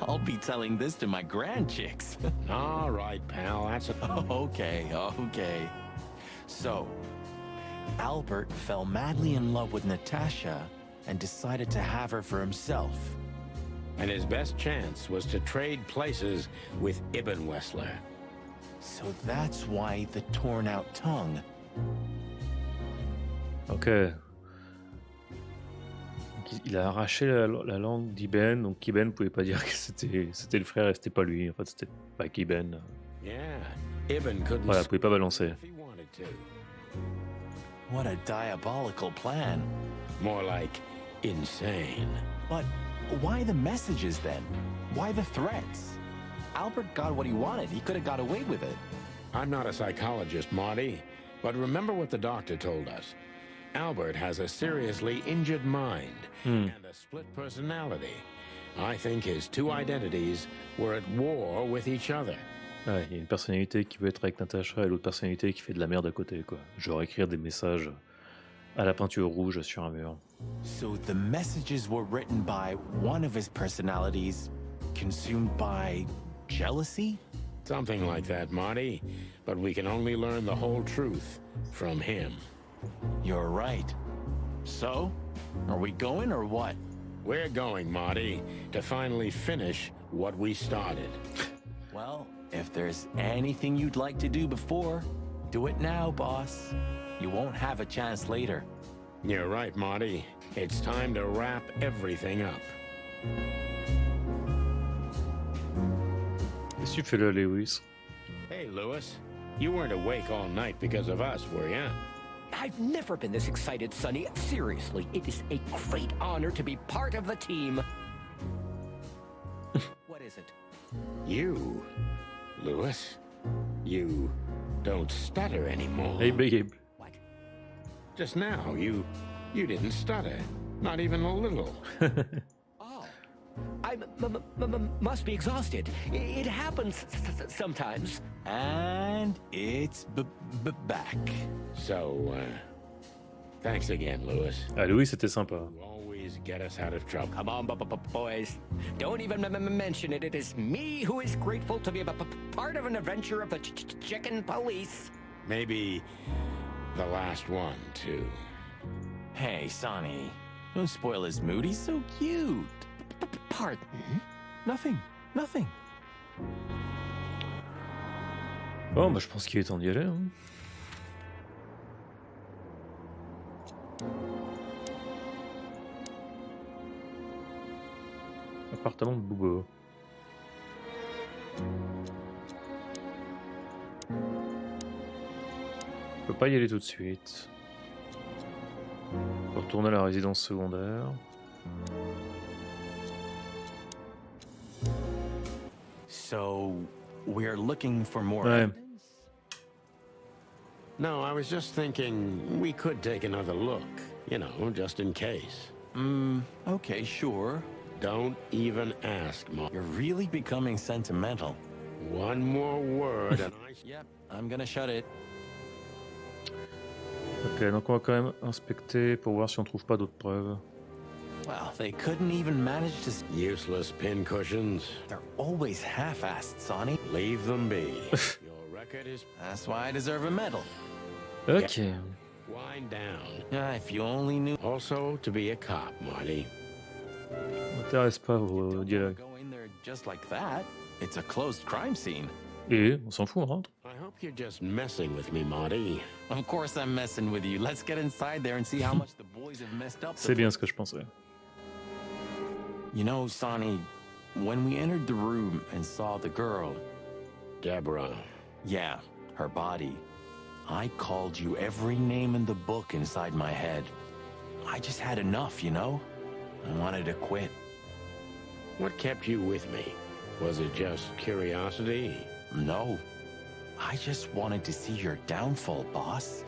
I'll be telling this to my grandchicks. All right, pal, that's Okay. So, Albert fell madly in love with Natasha and decided to have her for himself. And his best chance was to trade places with Ibn Wessler. So that's why the torn out tongue. Ok. Donc, il a arraché la langue d'Ibn, donc Ibn pouvait pas dire que c'était le frère et c'était pas lui. En fait, c'était pas Ibn. Yeah, Ibn couldn't Voilà, pouvait pas balancer. if he wanted to. What a diabolical plan. More like insane. But why the messages then? Why the threats? Albert got what he wanted. He could have got away with it. I'm not a psychologist, Marty, but remember what the doctor told us. Albert has a seriously injured mind and a split personality. I think his two identities were at war with each other. Ouais, il y a une personnalité qui veut être avec Natasha et l'autre personnalité qui fait de la merde à côté, quoi. Genre écrire des messages à la peinture rouge sur un mur. So the messages were written by one of his personalities, consumed by jealousy? Something like that, Marty. But we can only learn the whole truth from him. You're right. So, are we going or what? We're going, Marty, to finally finish what we started. Well, if there's anything you'd like to do before, do it now, boss. You won't have a chance later. You're right, Marty. It's time to wrap everything up. Qu'est-ce que tu fais là, Lewis? Hey, Lewis. You weren't awake all night because of us, were ya? I've never been this excited, Sonny. Seriously, it is a great honor to be part of the team. What is it? You, Lewis, you don't stutter anymore. Hey, Babe. What? Just now, you didn't stutter. Not even a little. Oh, I must be exhausted. It happens sometimes. And it's back. So, thanks again, Lewis. Ah, Louis, c'était sympa. You always get us out of trouble. Come on, boys. Don't even mention it. It is me who is grateful to be a part of an adventure of the chicken police. Maybe the last one, too. Hey, Sonny, don't spoil his mood. He's so cute. Pardon? Nothing. Bon, bah, je pense qu'il est temps d'y aller. Hein. Appartement de Boubo. Je peux pas y aller tout de suite. Faut retourner à la résidence secondaire. So, we're looking for more Ouais. evidence? No, I was just thinking we could take another look. You know, just in case. Okay, sure. Don't even ask, Mom. You're really becoming sentimental. One more word and I... Yep, I'm gonna shut it. Ok, donc on va quand même inspecter pour voir si on trouve pas d'autres preuves. Well, they couldn't even manage to... Useless pincushions. They're always half-assed, Sonny. Leave them be. Your record is... That's why I deserve a medal. Ok. Wind down. If you only knew... Also, to be a cop, Marty. M'intéresse pas vos dialogues. Go in there just like that. It's a closed crime scene. Et on s'en fout, on rentre. I hope you're just messing with me, Marty. Of course I'm messing with you. Let's get inside there and see how much the boys have messed up. C'est bien ce que je pensais. You know, Sonny, when we entered the room and saw the girl, Deborah. yeah, her body, I called you every name in the book inside my head. I just had enough, you know? I wanted to quit. What kept you with me? Was it just curiosity? No. I just wanted to see your downfall, boss.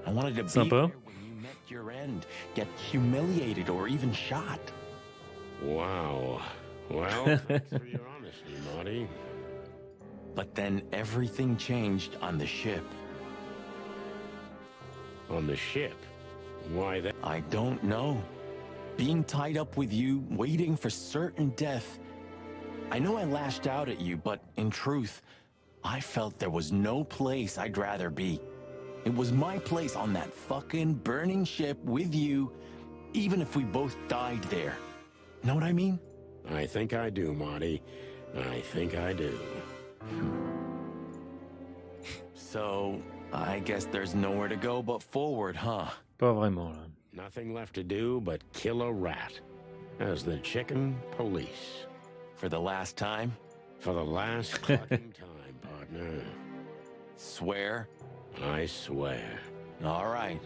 I wanted to be Sympa. there when you met your end, get humiliated or even shot. Wow. Well, thanks for your honesty, Marty. But then everything changed on the ship. On the ship? Why that? I don't know. Being tied up with you, waiting for certain death. I know I lashed out at you, but in truth, I felt there was no place I'd rather be. It was my place on that fucking burning ship with you, even if we both died there. Know what I mean? I think I do, Marty. I think I do. So, I guess there's nowhere to go but forward, huh? Pas vraiment, là. Nothing left to do but kill a rat. As the chicken police. For the last time? For the last fucking time, partner. Swear? I swear. All right.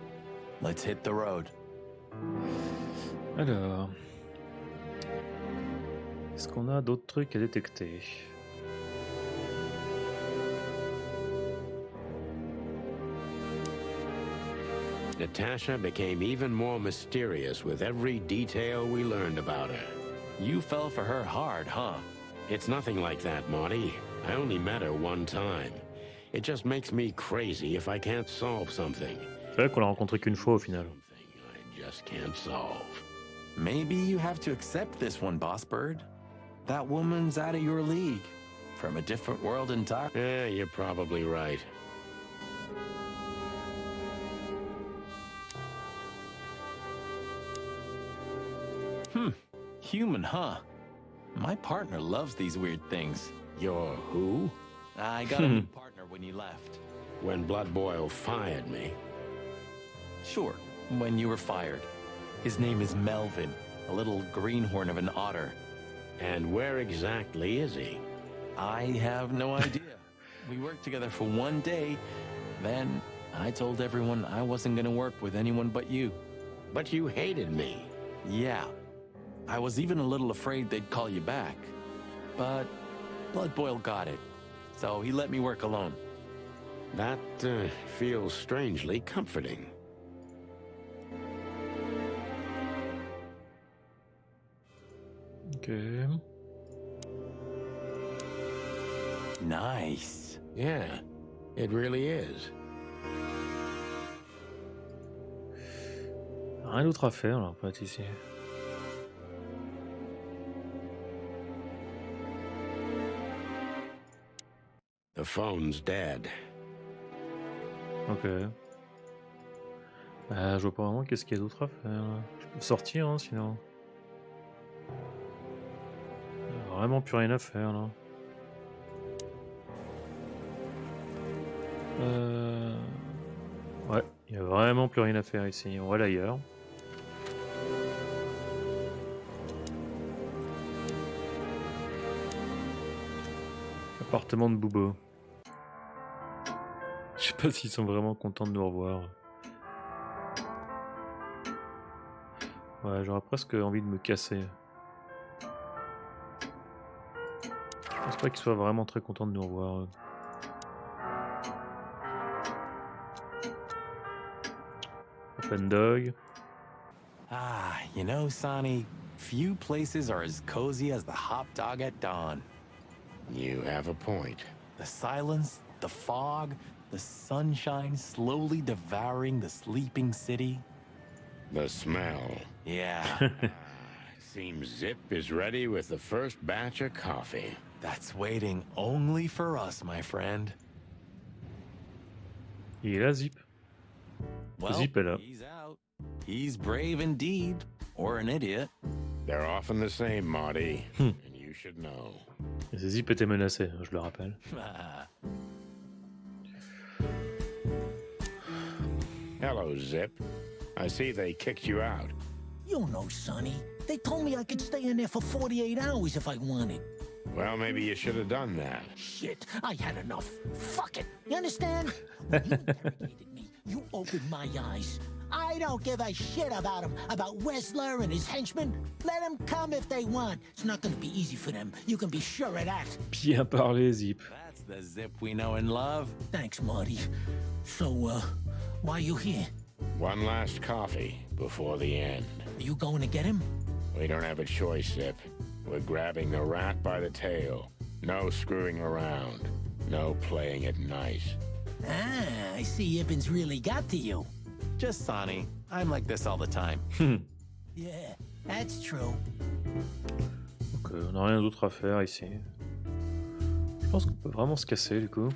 Let's hit the road. Alors... Est-ce qu'on a d'autres trucs à détecter? Natasha became even more mysterious with every detail we learned about her. You fell for her hard, huh? It's nothing like that, Marty. I only met her one time. It just makes me crazy if I can't solve something. C'est vrai qu'on l'a rencontré qu'une fois au final. Something I just can't solve. Maybe you have to accept this one, Boss Bird. That woman's out of your league. From a different world entirely. Yeah, you're probably right. Human, huh? My partner loves these weird things. You're who? I got a new partner when you left. When Blood Boil fired me. Sure, when you were fired. His name is Melvin, a little greenhorn of an otter. And where exactly is he? I have no idea. We worked together for one day. Then I told everyone I wasn't gonna work with anyone but you. But you hated me. Yeah. I was even a little afraid they'd call you back. But Blood Boil got it. So he let me work alone. That feels strangely comforting. Ok. Nice. Yeah, it really is. Rien d'autre à faire là, en fait, ici. The phone's dead. Ok. Je vois pas vraiment qu'est-ce qu'il y a d'autre à faire là. Je peux sortir hein, sinon. Il y a vraiment plus rien à faire là. Ouais, il y a vraiment plus rien à faire ici. On va aller ailleurs. Appartement de Boubo. Je sais pas s'ils sont vraiment contents de nous revoir. Ouais, j'aurais presque envie de me casser. Je pense pas qu'ils soient vraiment très contents de nous revoir. Open dog. Ah, you know, Sonny, few places are as cozy as the hot dog at dawn. You have a point. The silence, the fog, the sunshine slowly devouring the sleeping city. The smell. Yeah, Seems Zip is ready with the first batch of coffee. that's waiting only for us, my friend. Il est là, Zip. Well, Zip est là. he's out. He's brave indeed, or an idiot. They're often the same, Marty. And you should know. Et ce Zip était menacé, je le rappelle. Hello, Zip. I see they kicked you out. You know, Sonny. They told me I could stay in there for 48 hours if I wanted. Well, maybe you should have done that. Shit, I had enough. Fuck it. You understand? When you interrogated me, you opened my eyes. I don't give a shit about him, about Wessler and his henchmen. Let them come if they want. It's not gonna be easy for them. You can be sure of that. Bien parlé, Zip. That's the Zip we know and love. Thanks, Marty. So, why are you here? One last coffee before the end. Are you going to get him? We don't have a choice, Zip. We're grabbing the rat by the tail. No screwing around. No playing it nice. Ah, I see Ibben's really got to you. Just Sonny. I'm like this all the time. Yeah, that's true. Donc on n'a rien d'autre à faire ici. Je pense qu'on peut vraiment se casser du coup.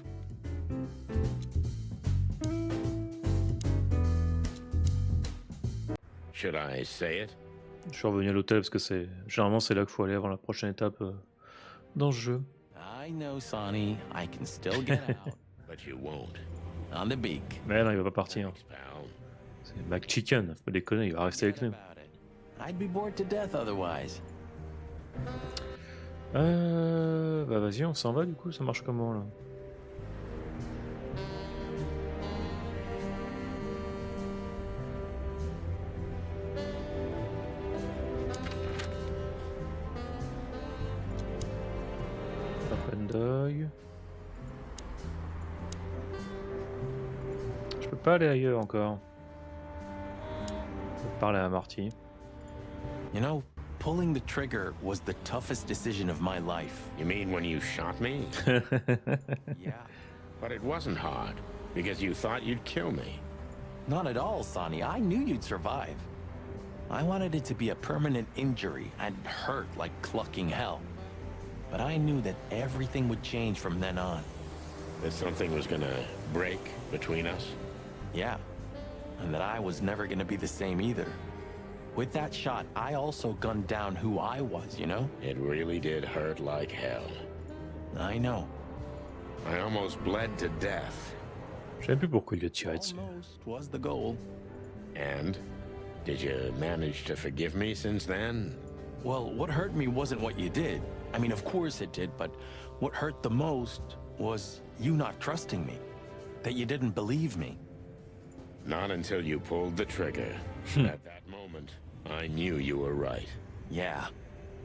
Should I say it? Je suis revenu à l'hôtel parce que généralement c'est là qu'il faut aller avant la prochaine étape dans le jeu. I know, Sonny. I can still get out. But you won't. On the beak. Mais non, il va pas partir. Thanks, pal. C'est McChicken, faut pas déconner, il va rester avec nous. About it. I'd be bored to death otherwise. Bah vas-y, on s'en va du coup, ça marche comment là? Pas peine d'œil. Je peux pas aller ailleurs encore. Je peux parler à Marty. You know, pulling the trigger was the toughest decision of my life. You mean when you shot me? Yeah. But it wasn't hard, because you thought you'd kill me. Not at all, Sonny. I knew you'd survive. I wanted it to be a permanent injury and hurt like clucking hell. But I knew that everything would change from then on. That something was gonna break between us? Yeah. And that I was never gonna be the same either. With that shot, I also gunned down who I was, you know? It really did hurt like hell. I know. I almost bled to death. Je sais plus pourquoi il a tiré dessus. Almost was the goal. And? Did you manage to forgive me since then? Well, what hurt me wasn't what you did. I mean, of course it did, but what hurt the most was you not trusting me. That you didn't believe me. Not until you pulled the trigger. At that moment, I knew you were right. Yeah.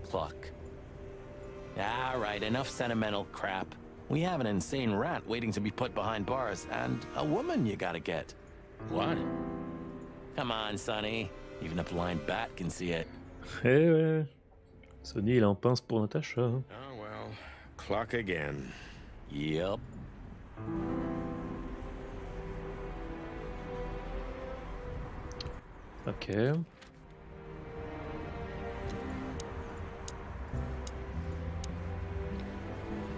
Pluck. All right, enough sentimental crap. We have an insane rat waiting to be put behind bars, and a woman you gotta get. What? Come on, Sonny. Even a blind bat can see it. Eh ouais. Sonny, il est en pince pour Natacha. Oh well, clock again. Yep. Ok.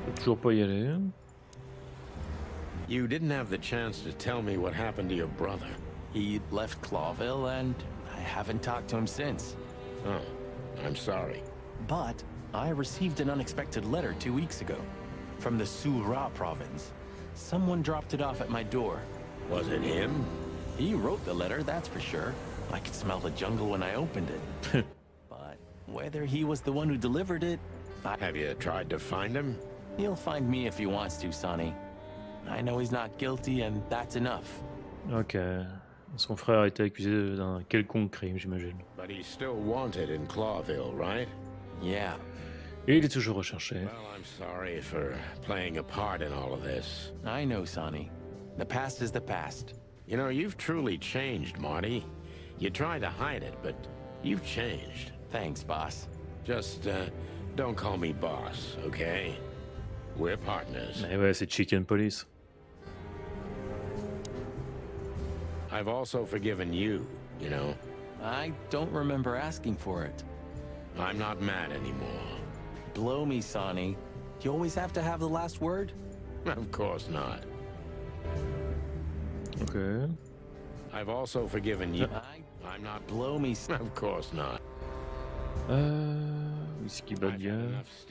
Peut toujours pas y aller. You didn't have the chance to tell me what happened to your brother. He left Clawville, and I haven't talked to him since. Oh, I'm sorry. But I received an unexpected letter 2 weeks ago from the Sura province. Someone dropped it off at my door. Was it him? He wrote the letter, that's for sure. I could smell the jungle when I opened it. But whether he was the one who delivered it, Have you tried to find him? he'll find me if he wants to, Sonny. I know he's not guilty, and that's enough. Ok. Son frère a été accusé d'un quelconque crime, j'imagine. But he's still wanted in Clawville, right? Yeah. Et il est toujours recherché. Well, I'm sorry for playing a part in all of this. I know, Sonny. The past is the past. You know, you've truly changed, Marty. You tried to hide it, but you've changed. Thanks, boss. Just, don't call me boss, okay? We're partners. Eh ouais, c'est Chicken Police. I've also forgiven you, you know. I don't remember asking for it. I'm not mad anymore. Blow me, Sonny. You always have to have the last word? Of course not. Ok. I've also forgiven you. I'm not blow me. Of course not. Whisky I've had Badia. enough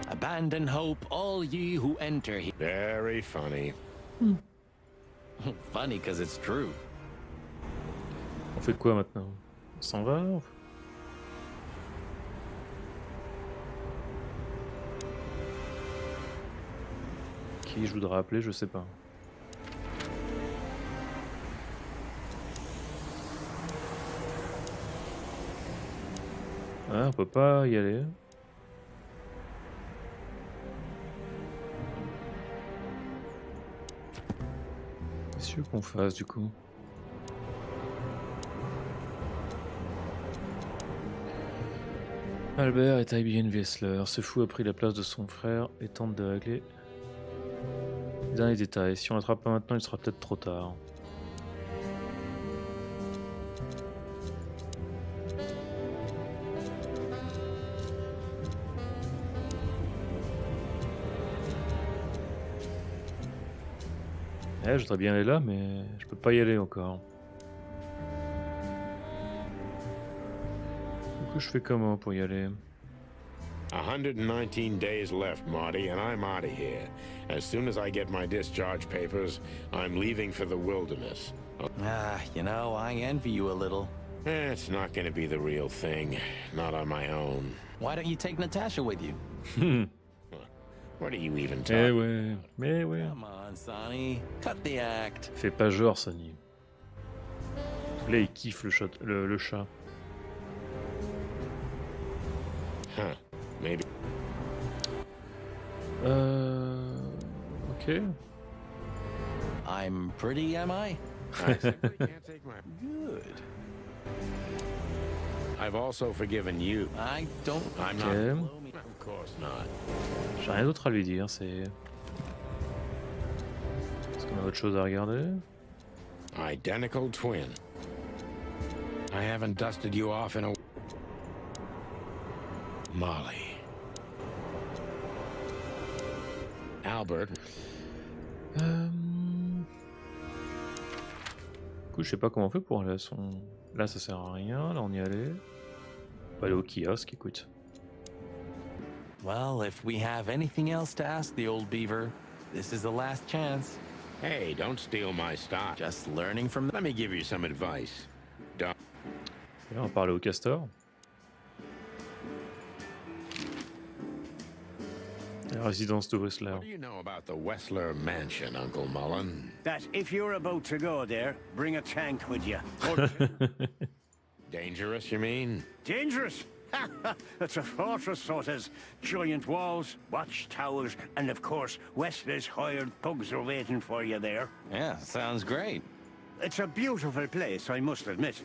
Abandon hope, all ye who enter here. Very funny. Funny, because it's true. On fait quoi maintenant? On s'en va? Qui je voudrais appeler, je sais pas. Ah, on peut pas y aller. Qu'est-ce qu'on fasse du coup? Albert est Ibn Wessler. Ce fou a pris la place de son frère et tente de régler les derniers détails. Si on l'attrape pas maintenant, il sera peut-être trop tard. Je voudrais bien aller là, mais je peux pas y aller encore. Du coup, je fais comment pour y aller? 119 days left, Marty, and I'm out of here. As soon as I get my discharge papers, I'm leaving for the wilderness. You know, I envy you a little. It's not going to be the real thing. Not on my own. Why don't you take Natasha with you? What are you even Eh talking ouais, mais ouais. Come on, Sonny. Cut the act. Fais pas genre, Sonny. Là, il kiffe le chat. Le chat. Huh. Maybe. Ok. I'm pretty, am I? I simply can't take my... Good. I've also forgiven you. I don't... I'm Ok. not... Of course not. J'ai rien d'autre à lui dire, c'est... Est-ce qu'on a autre chose à regarder? Identical twin. I haven't dusted you off in a... Molly. Albert. Du coup, je sais pas comment on fait pour aller à son... Là, ça sert à rien. Là, on y allait. On va aller au kiosque, écoute. Well, if we have anything else to ask the old beaver, this is the last chance. Hey, don't steal my stock. Just learning from... Let me give you some advice. Don't... Et là, on parle au castor. La résidence de Whistler. What do you know about the Wessler mansion, Uncle Mullen? That if you're about to go there, bring a tank with you. Dangerous, you mean? Dangerous? It's a fortress, so it has giant walls, watchtowers, and of course, Wessler's hired thugs are waiting for you there. Yeah, sounds great. It's a beautiful place, I must admit.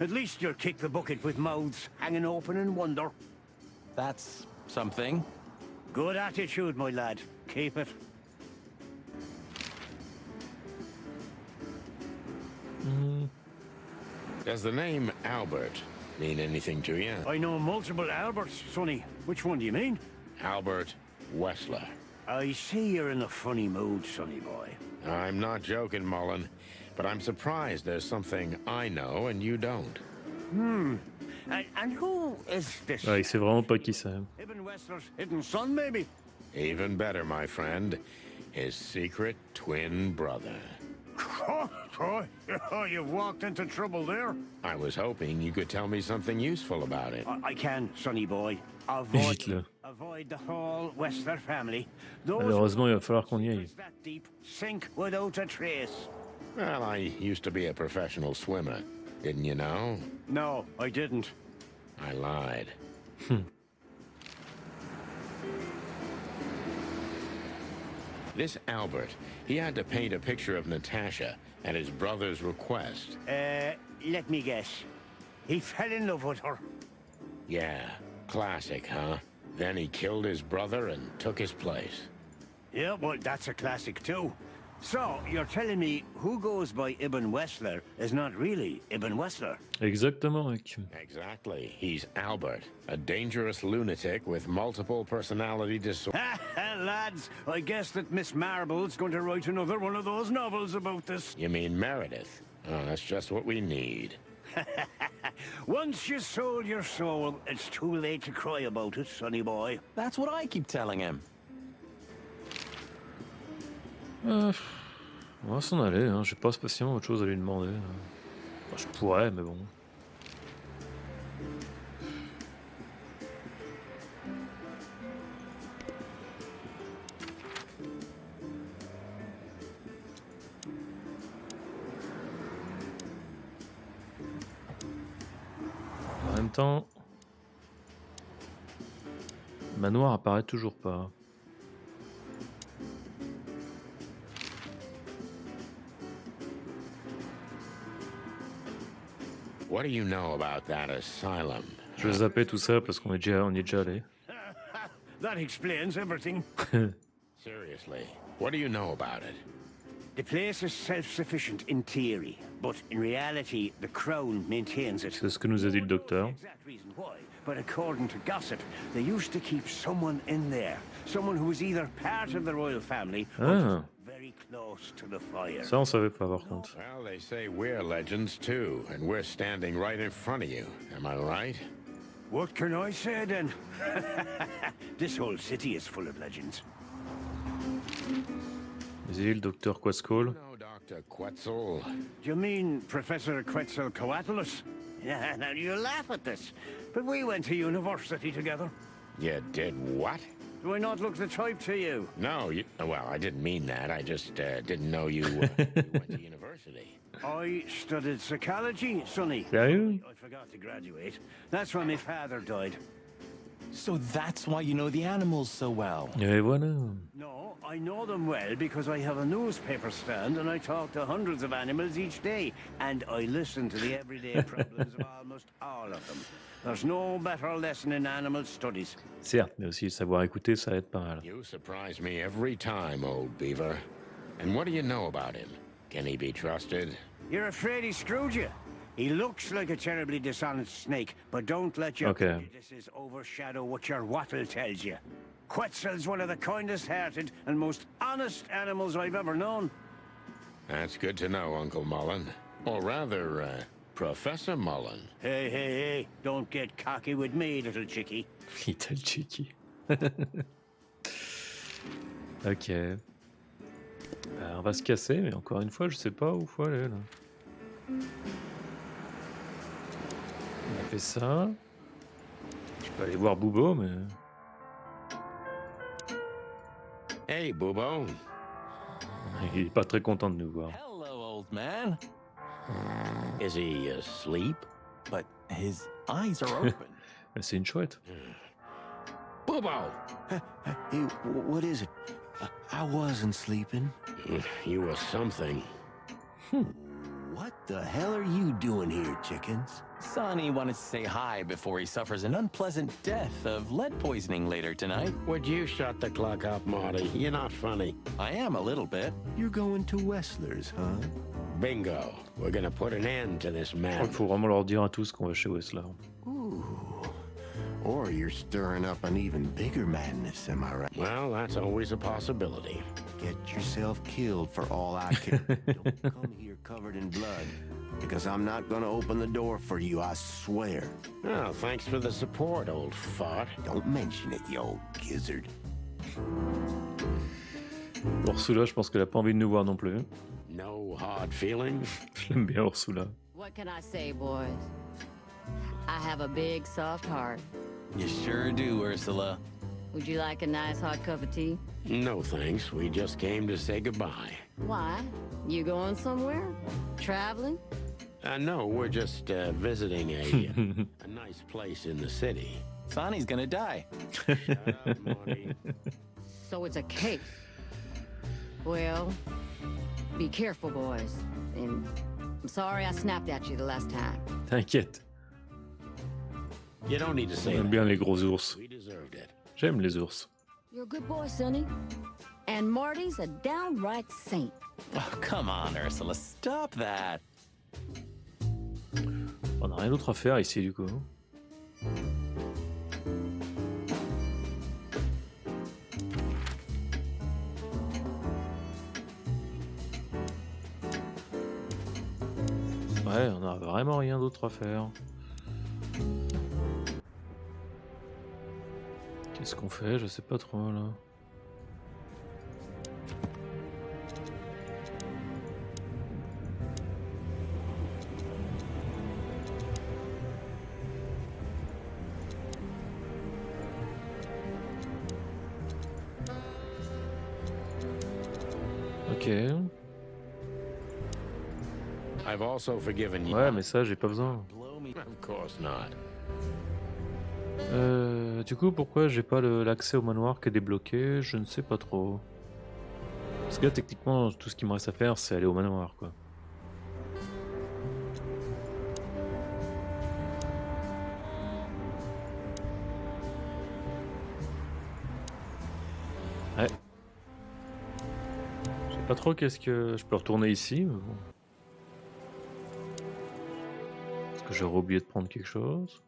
At least you'll kick the bucket with mouths hanging open in wonder. That's something. Good attitude, my lad. Keep it. Does the name Albert mean anything to you? I know multiple Alberts, Sonny. Which one do you mean? Albert Wessler. I see you're in a funny mood, Sonny boy. I'm not joking, Mullen, but I'm surprised there's something I know and you don't. And who is this? Ouais, il sait vraiment pas qui c'est. Ibn Wessler's hidden son, maybe? Even better, my friend. His secret twin brother. Oh, you've walked into trouble there. I was hoping you could tell me something useful about it. I can, Sonny boy. Vite, là. Avoid the whole Wessler family. Those Malheureusement, il va falloir qu'on y aille. that deep sink without a trace. Well, I used to be a professional swimmer. Didn't you know? No, I didn't. I lied. This Albert, he had to paint a picture of Natasha at his brother's request. Let me guess. He fell in love with her. Yeah, classic, huh? Then he killed his brother and took his place. Yeah, well, that's a classic too. So, you're telling me who goes by Ibn Wessler is not really Ibn Wessler? Exactement, mec. Exactly. He's Albert, a dangerous lunatic with multiple personality disorders. Lads, I guess that Miss Marble's going to write another one of those novels about this. You mean Meredith? Oh, that's just what we need. Once you sold your soul, it's too late to cry about it, sonny boy. That's what I keep telling him. On va s'en aller, hein. J'ai pas spécialement autre chose à lui demander. Enfin, je pourrais, mais bon. En même temps, le manoir apparaît toujours pas. What do you know about that asylum? Je vais zapper tout ça parce on y est déjà allé. That explains everything. Seriously, what do you know about it? The place is self-sufficient in theory, but in reality, the Crown maintains it. C'est ce que nous a dit le docteur. Exact reason why, but according to gossip, they used to keep someone in there, someone who was either part of the royal family or Ah, just very close to the fire. ça on savait pas par contre. Well, they say we're legends too, and we're standing right in front of you. Am I right? What can I say then? This whole city is full of legends. Vas-y, le docteur Quetzal. No, Dr. Quetzal. Do you mean Professor Quetzal Coatulus? Now you laugh at this, but we went to university together. You did what? Do I not look the type to you? No, well, I didn't mean that. I just didn't know you, you went to university. I studied psychology, Sonny. Sérieux? I forgot to graduate. That's when my father died. So that's why you know the animals so well. Et voilà. No, I know them well because I have a newspaper stand and I talk to hundreds of animals each day. And I listen to the everyday problems of almost all of them. There's no better lesson in animal studies. Certes, mais aussi savoir écouter, ça aide pas mal. You surprise me every time, old beaver. And what do you know about him? Can he be trusted? You're afraid he screwed you? He looks like a terribly dishonest snake, but don't let your Okay. prejudices overshadow what your wattle tells you. Quetzal's one of the kindest-hearted and most honest animals I've ever known. That's good to know, Uncle Mullen. Or rather, Professor Mullen. Hey, hey, hey, don't get cocky with me, little chickie. Little cheeky. Ok. On va se casser, mais encore une fois, je sais pas où faut aller là. On a fait ça. Je peux aller voir Boubo, mais. Hey, Boobo. Il est pas très content de nous voir. Hello, old man. Is he asleep? But his eyes are open. Mais c'est une chouette. Boobo! Hey, what is it? I wasn't sleeping. You were something. What the hell are you doing here, chickens? Sonny wanted to say hi before he suffers an unpleasant death of lead poisoning later tonight. Would you shut the clock up, Marty? You're not funny. I am a little bit. You're going to Wessler's, huh? Bingo. We're gonna put an end to this Il madness. faut vraiment leur dire à tous qu'on va chez Wessler. Ooh. Or you're stirring up an even bigger madness, am I right? Well, that's always a possibility. Get yourself killed for all I care. Don't come here covered in blood, because I'm not gonna open the door for you, I swear. Oh, thanks for the support, old fart. Don't mention it, you old gizzard. Ursula, je pense qu'elle a pas envie de nous voir non plus. No hard feelings? Je l'aime bien, Ursula. What can I say, boys? I have a big, soft heart. You sure do, Ursula. Would you like a nice hot cup of tea? No thanks. We just came to say goodbye. Why? You going somewhere? Traveling? No, we're just visiting a nice place in the city. Sonny's gonna die. Shut up, Marty. So it's a case. Well, be careful, boys. And I'm sorry I snapped at you the last time. T'inquiète. You don't need to say J'aime that. bien les gros ours. We deserved it. J'aime les ours. You're a good boy, Sonny. And Marty's a downright saint. Oh, come on, Ursula, stop that. On n'a rien d'autre à faire ici, du coup. Ouais, on n'a vraiment rien d'autre à faire. Qu'est-ce qu'on fait? Je sais pas trop là. Ok. I've also forgiven you. Ouais, mais ça, j'ai pas besoin. Blow me. Of course not. Du coup, pourquoi j'ai pas l'accès au manoir qui est débloqué? Je ne sais pas trop. Parce que là, techniquement, tout ce qu'il me reste à faire, c'est aller au manoir, quoi. Pas trop, qu'est-ce que... Je peux retourner ici, mais bon. Est-ce que j'aurais oublié de prendre quelque chose?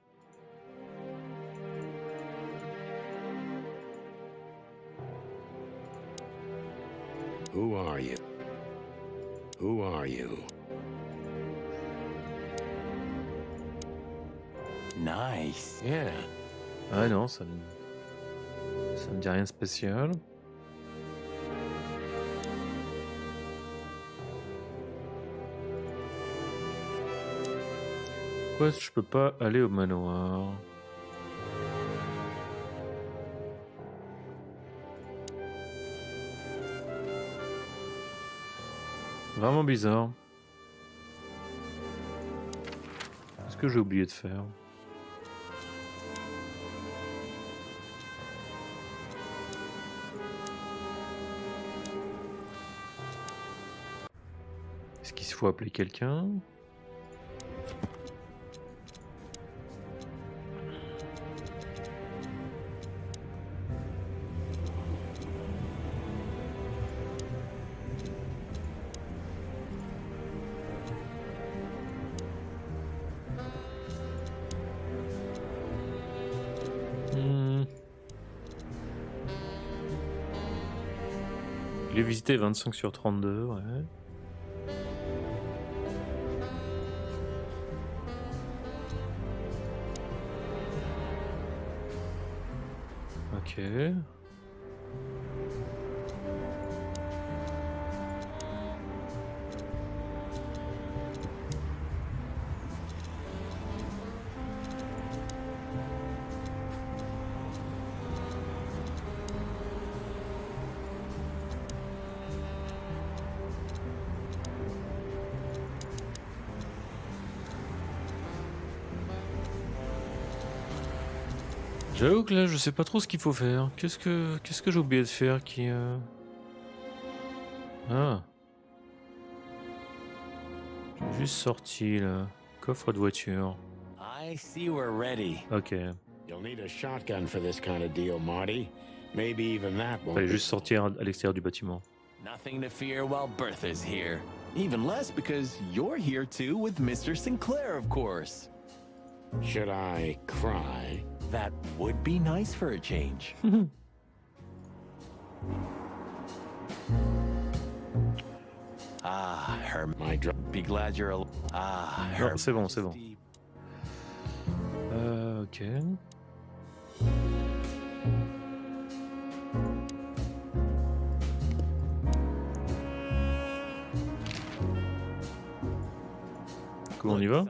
Who are you? Who are you? Nice. Yeah. Ah non, ça me dit rien de spécial. Pourquoi est-ce que je peux pas aller au manoir? Vraiment bizarre. Qu'est-ce que j'ai oublié de faire? Est-ce qu'il faut appeler quelqu'un? Il est visité 25 sur 32, ouais. Ok. J'avoue que là, je sais pas trop ce qu'il faut faire. Qu'est-ce que j'ai oublié de faire qui... Ah. J'ai juste sorti, là. Coffre de voiture. I see we're ready. Ok. You'll need a shotgun for this kind of deal, Marty. Maybe even that won't Fallait be... juste sortir à l'extérieur du bâtiment. Nothing to fear while Bertha's here. Even less because you're here too with Mr. Sinclair, of course. Should I cry? That would be nice for a change. Ah, her... Be glad you're alive. Ah, her... Non, c'est bon, c'est bon. Ok. Cool, on y va?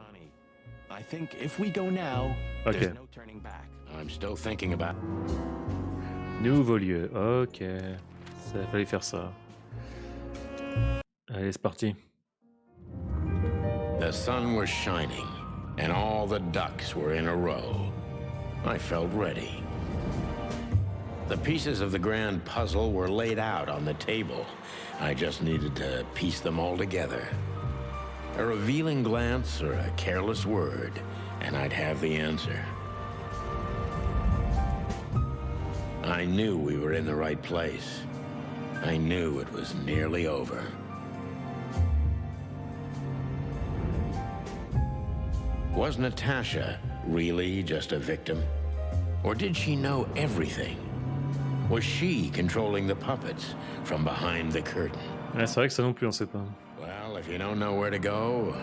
I think if we go now, Ok. there's no turning back. I'm still thinking about... Nouveau lieu, ok. Ça fallait faire ça. Allez, c'est parti. The sun was shining, and all the ducks were in a row. I felt ready. The pieces of the grand puzzle were laid out on the table. I just needed to piece them all together. A revealing glance or a careless word, and I'd have the answer. I knew we were in the right place. I knew it was nearly over. Was Natasha really just a victim? Or did she know everything? Was she controlling the puppets from behind the curtain? Ouais, c'est vrai que ça non plus, on sait pas. Well, if you don't know where to go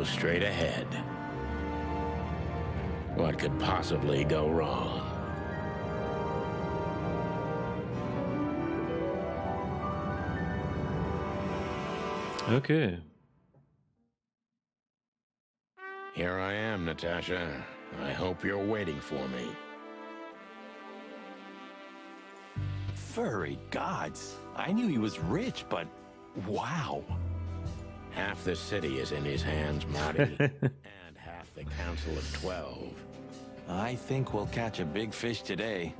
straight ahead. What could possibly go wrong? Ok. Here I am, Natasha. I hope you're waiting for me. Furry gods. I knew he was rich, but wow. Half the city is in his hands, Marty, and half the Council of 12. I think we'll catch a big fish today.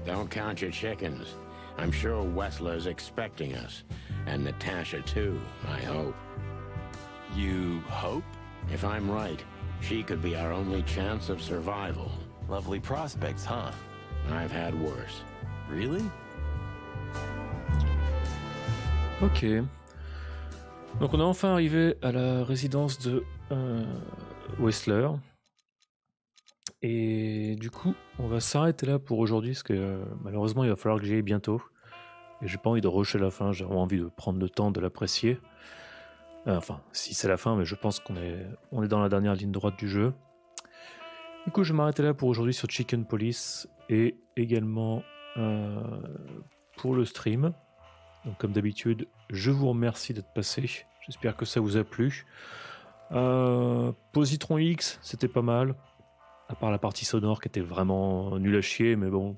Don't count your chickens. I'm sure Wessler's expecting us, and Natasha too, I hope. You hope? If I'm right, she could be our only chance of survival. Lovely prospects, huh? I've had worse. Really? Ok. Donc on est enfin arrivé à la résidence de Whistler. Et du coup, on va s'arrêter là pour aujourd'hui, parce que malheureusement, il va falloir que j'y aille bientôt. Et j'ai pas envie de rusher la fin, j'ai vraiment envie de prendre le temps de l'apprécier. Enfin, si c'est la fin, mais je pense qu'on est dans la dernière ligne droite du jeu. Du coup, je vais m'arrêter là pour aujourd'hui sur Chicken Police et également pour le stream. Donc, comme d'habitude, je vous remercie d'être passé. J'espère que ça vous a plu. Positron X, c'était pas mal. À part la partie sonore qui était vraiment nulle à chier, mais bon,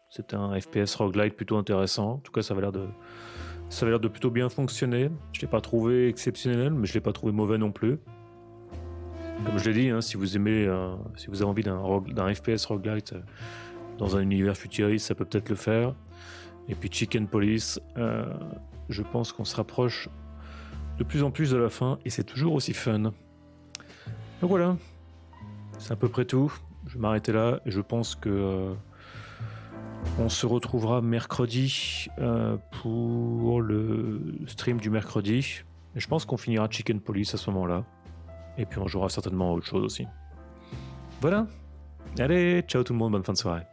c'était un FPS roguelite plutôt intéressant. En tout cas, ça avait l'air de plutôt bien fonctionner. Je ne l'ai pas trouvé exceptionnel, mais je ne l'ai pas trouvé mauvais non plus. Comme je l'ai dit, hein, si vous avez envie d'un FPS roguelite dans un univers futuriste, ça peut peut-être le faire. Et puis Chicken Police, je pense qu'on se rapproche de plus en plus de la fin, et c'est toujours aussi fun. Donc voilà, c'est à peu près tout. Je vais m'arrêter là, et je pense que on se retrouvera mercredi pour le stream du mercredi. Et je pense qu'on finira Chicken Police à ce moment-là. Et puis on jouera certainement à autre chose aussi. Voilà. Allez, ciao tout le monde, bonne fin de soirée.